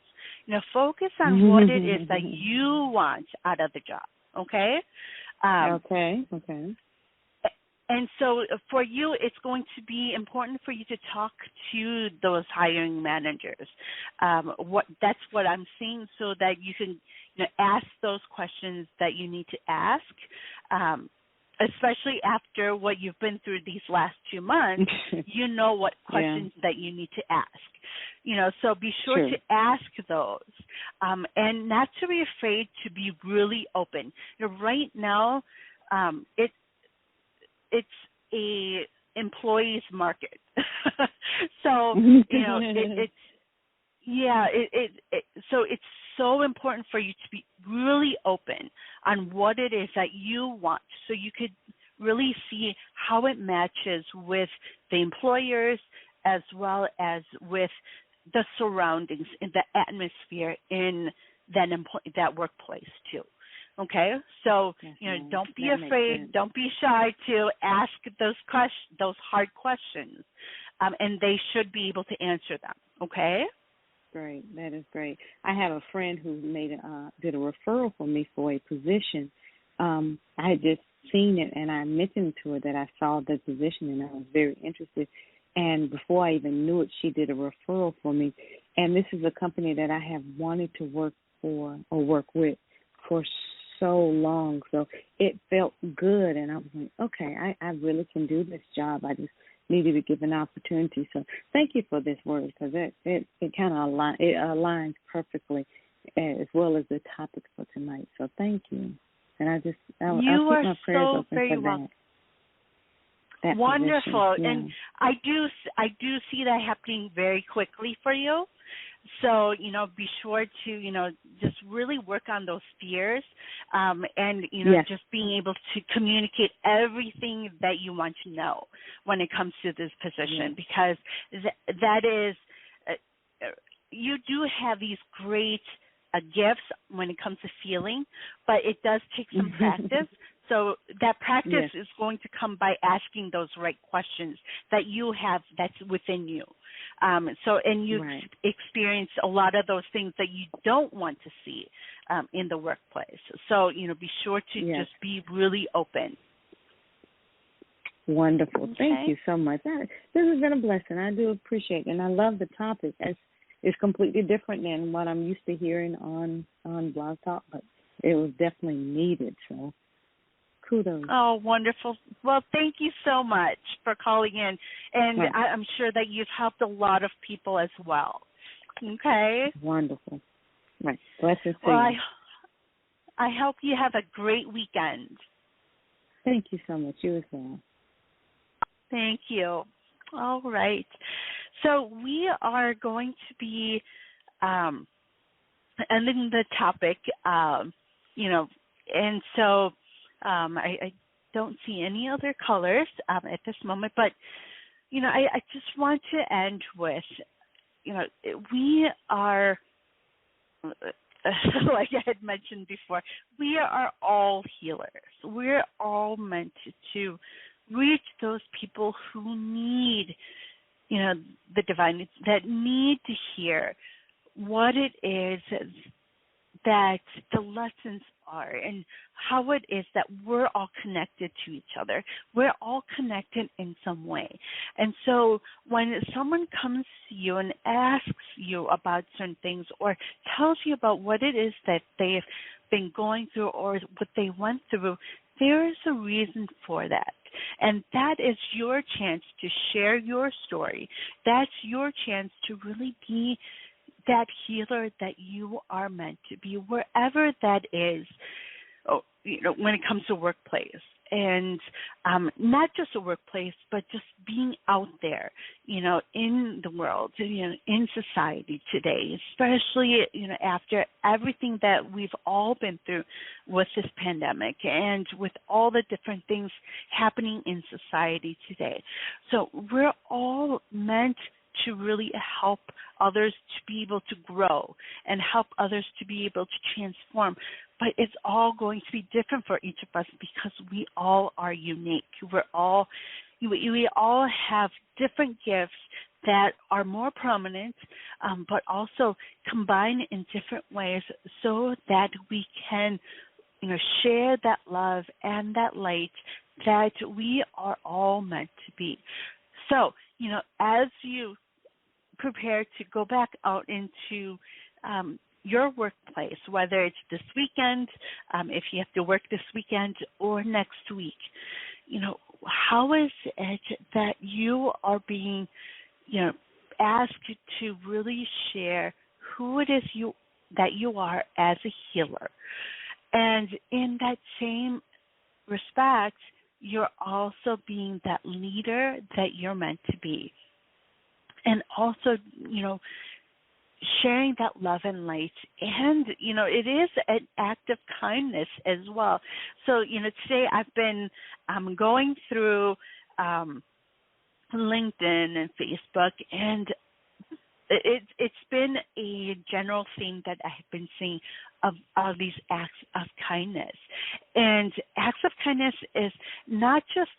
B: Focus on what it is that you want out of the job, okay?
D: Okay.
B: And so for you, it's going to be important for you to talk to those hiring managers. That's what I'm seeing, so that you can ask those questions that you need to ask, especially after what you've been through these last 2 months. You know what questions that you need to ask. So be sure
D: True.
B: to ask those, and not to be afraid to be really open. Right now, it's a employees market, so so it's so important for you to be really open on what it is that you want, so you could really see how it matches with the employers as well as with the surroundings and the atmosphere in that workplace too. Okay, so don't be afraid, don't be shy to ask those hard questions, and they should be able to answer them. Okay.
D: Great, that is great. I have a friend who did a referral for me for a position. I had just seen it, and I mentioned to her that I saw the position, and I was very interested. And before I even knew it, she did a referral for me. And this is a company that I have wanted to work for or work with for so long. So it felt good, and I was like, okay, I really can do this job. I just need to be given an opportunity. So thank you for this word, because it kind of aligns perfectly as well as the topic for tonight. So thank you. And I'll keep my prayers open for that.
B: Wonderful.
D: Yeah.
B: And I do see that happening very quickly for you. So, be sure to, just really work on those fears, and,
D: yes.
B: just being able to communicate everything that you want to know when it comes to this position, because that is, you do have these great gifts when it comes to feeling, but it does take some practice. So that practice is going to come by asking those right questions that you have that's within you. And you experience a lot of those things that you don't want to see in the workplace. So, be sure to just be really open.
D: Wonderful.
B: Okay.
D: Thank you so much. This has been a blessing. I do appreciate it, and I love the topic. It's completely different than what I'm used to hearing on Blog Talk, but it was definitely needed, so kudos.
B: Oh, wonderful. Well, thank you so much for calling in, and I'm sure that you've helped a lot of people as well. Okay?
D: Wonderful. Right. Blessings to
B: you.
D: you.
B: I hope you have a great weekend.
D: Thank you so much. You as well.
B: Thank you. All right. So we are going to be ending the topic, and so I don't see any other callers at this moment, but, I just want to end with, we are, like I had mentioned before, we are all healers. We're all meant to reach those people who need, the divine, that need to hear what it is that the lessons are and how it is that we're all connected to each other. We're all connected in some way. And so when someone comes to you and asks you about certain things or tells you about what it is that they've been going through or what they went through, there is a reason for that. And that is your chance to share your story. That's your chance to really be that healer that you are meant to be, wherever that is, when it comes to workplace. And not just a workplace, but just being out there, in the world, in society today, especially, after everything that we've all been through with this pandemic and with all the different things happening in society today. So we're all meant to really help others to be able to grow and help others to be able to transform. But it's all going to be different for each of us because we all are unique. We all have different gifts that are more prominent, but also combine in different ways so that we can, share that love and that light that we are all meant to be. So, as you prepare to go back out into your workplace, whether it's this weekend, if you have to work this weekend or next week, how is it that you are being, ask you to really share who it is that you are as a healer. And in that same respect, you're also being that leader that you're meant to be. And also, sharing that love and light. And, it is an act of kindness as well. So, today I'm going through LinkedIn and Facebook, and it's been a general theme that I have been seeing of these acts of kindness. And acts of kindness is not just,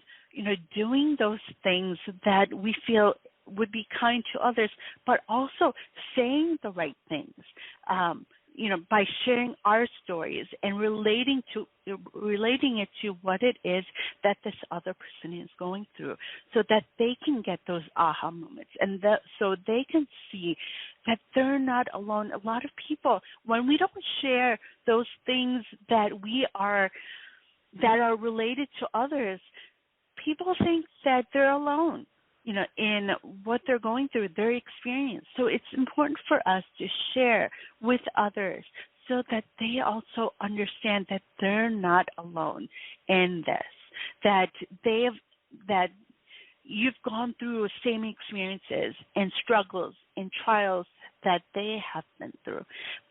B: doing those things that we feel would be kind to others, but also saying the right things, by sharing our stories and relating it to what it is that this other person is going through, so that they can get those aha moments, and so they can see that they're not alone. A lot of people, when we don't share those things that are related to others, people think that they're alone, in what they're going through, their experience. So it's important for us to share with others so that they also understand that they're not alone in this, that you've gone through the same experiences and struggles and trials that they have been through,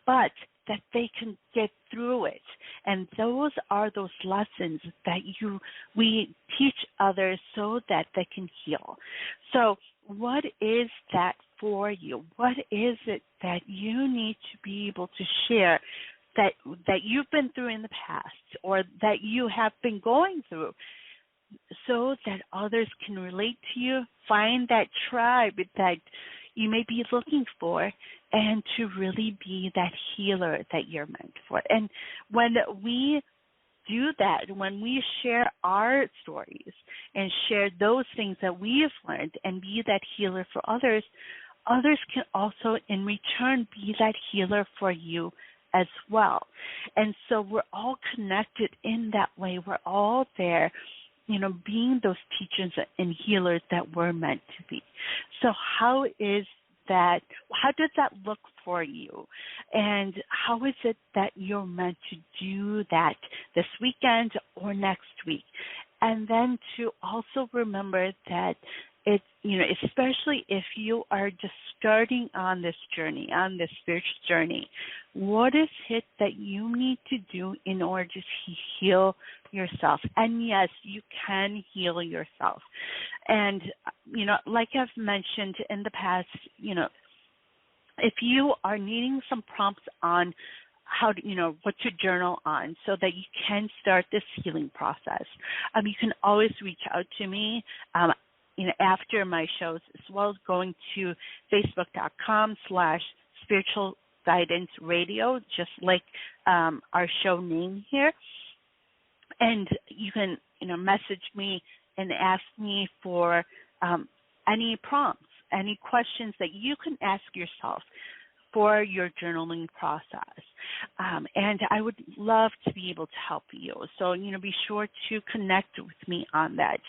B: but that they can get through it. And those are those lessons that we teach others so that they can heal. So what is that for you? What is it that you need to be able to share that you've been through in the past, or that you have been going through, so that others can relate to you, find that tribe that you may be looking for, and to really be that healer that you're meant for. And when we do that, when we share our stories and share those things that we have learned and be that healer for others, others can also in return be that healer for you as well. And so we're all connected in that way. We're all there, being those teachers and healers that we're meant to be. So how does that look for you? And how is it that you're meant to do that this weekend or next week? And then to also remember that it's, especially if you are just starting on this journey, on this spiritual journey, what is it that you need to do in order to heal yourself? And yes, you can heal yourself. And, like I've mentioned in the past, if you are needing some prompts on how to, what to journal on so that you can start this healing process, you can always reach out to me, after my shows, as well as going to facebook.com/spiritual guidance radio, just like our show name here. And you can, message me and ask me for any prompts, any questions that you can ask yourself for your journaling process. And I would love to be able to help you. So, be sure to connect with me on that.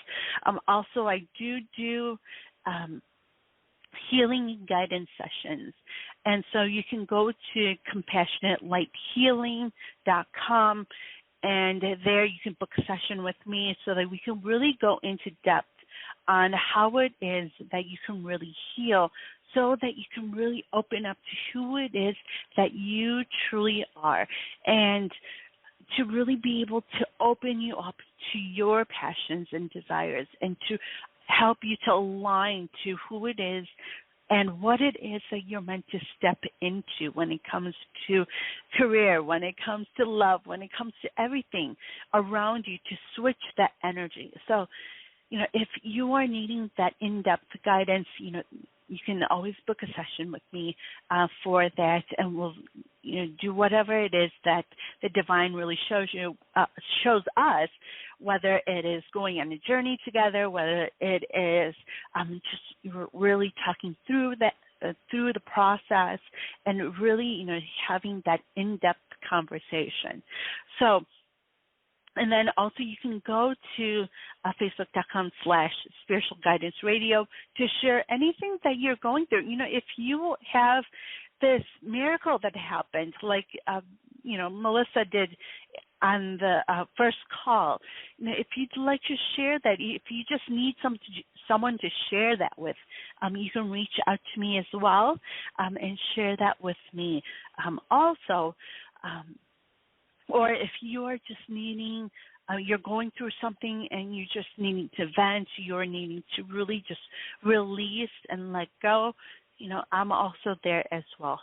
B: Also, I do healing guidance sessions. And so you can go to CompassionateLightHealing.com, and there you can book a session with me so that we can really go into depth on how it is that you can really heal, so that you can really open up to who it is that you truly are, and to really be able to open you up to your passions and desires, and to help you to align to who it is and what it is that you're meant to step into when it comes to career, when it comes to love, when it comes to everything around you, to switch that energy. So, if you are needing that in-depth guidance, you can always book a session with me for that, and we'll do whatever it is that the divine really shows us, whether it is going on a journey together, whether it is just really talking through the process, and really having that in-depth conversation. So And then also you can go to facebook.com/spiritual guidance radio to share anything that you're going through. If you have this miracle that happened, like, Melissa did on the first call, if you'd like to share that, if you just need someone to share that with, you can reach out to me as well and share that with me. Also, or if you're just needing, you're going through something and you're just needing to vent, you're needing to really just release and let go, I'm also there as well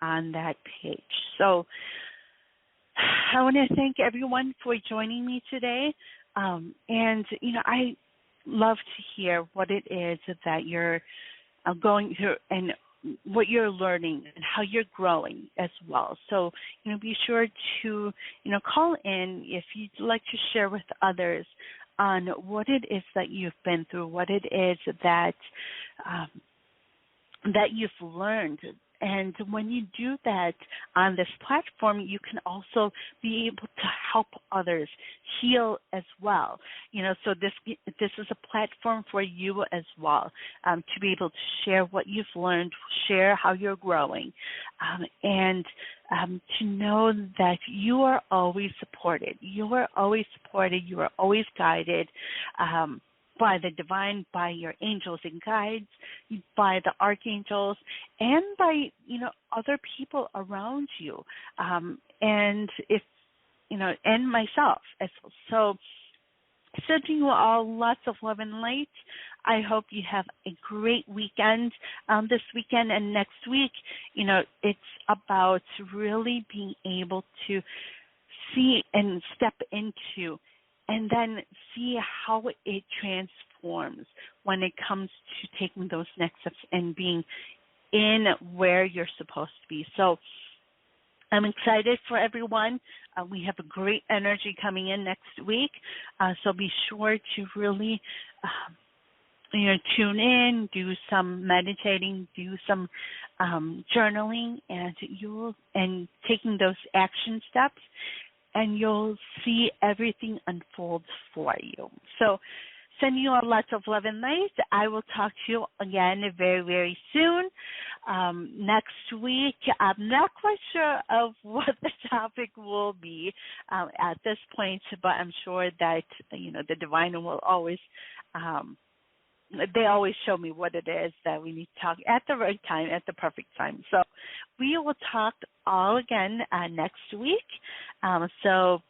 B: on that page. So I want to thank everyone for joining me today. And, I love to hear what it is that you're going through and what you're learning and how you're growing as well. So, be sure to, call in if you'd like to share with others on what it is that you've been through, what it is that that you've learned. And when you do that on this platform, you can also be able to help others heal as well. So this is a platform for you as well, to be able to share what you've learned, share how you're growing, and to know that you are always supported. You are always supported. You are always guided. By the divine, by your angels and guides, by the archangels, and by, other people around you, and if, and myself as well. So, sending you all lots of love and light. I hope you have a great weekend this weekend and next week. It's about really being able to see and step into and then see how it transforms when it comes to taking those next steps and being in where you're supposed to be. So I'm excited for everyone. We have a great energy coming in next week. So be sure to really, tune in, do some meditating, do some journaling, and taking those action steps, and you'll see everything unfold for you. So sending you all lots of love and light. I will talk to you again very, very soon. Next week, I'm not quite sure of what the topic will be at this point, but I'm sure that, the divine will always they always show me what it is that we need to talk at the right time, at the perfect time. So we will talk all again next week. So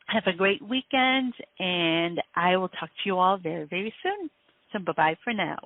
B: have a great weekend, and I will talk to you all very, very soon. So bye-bye for now.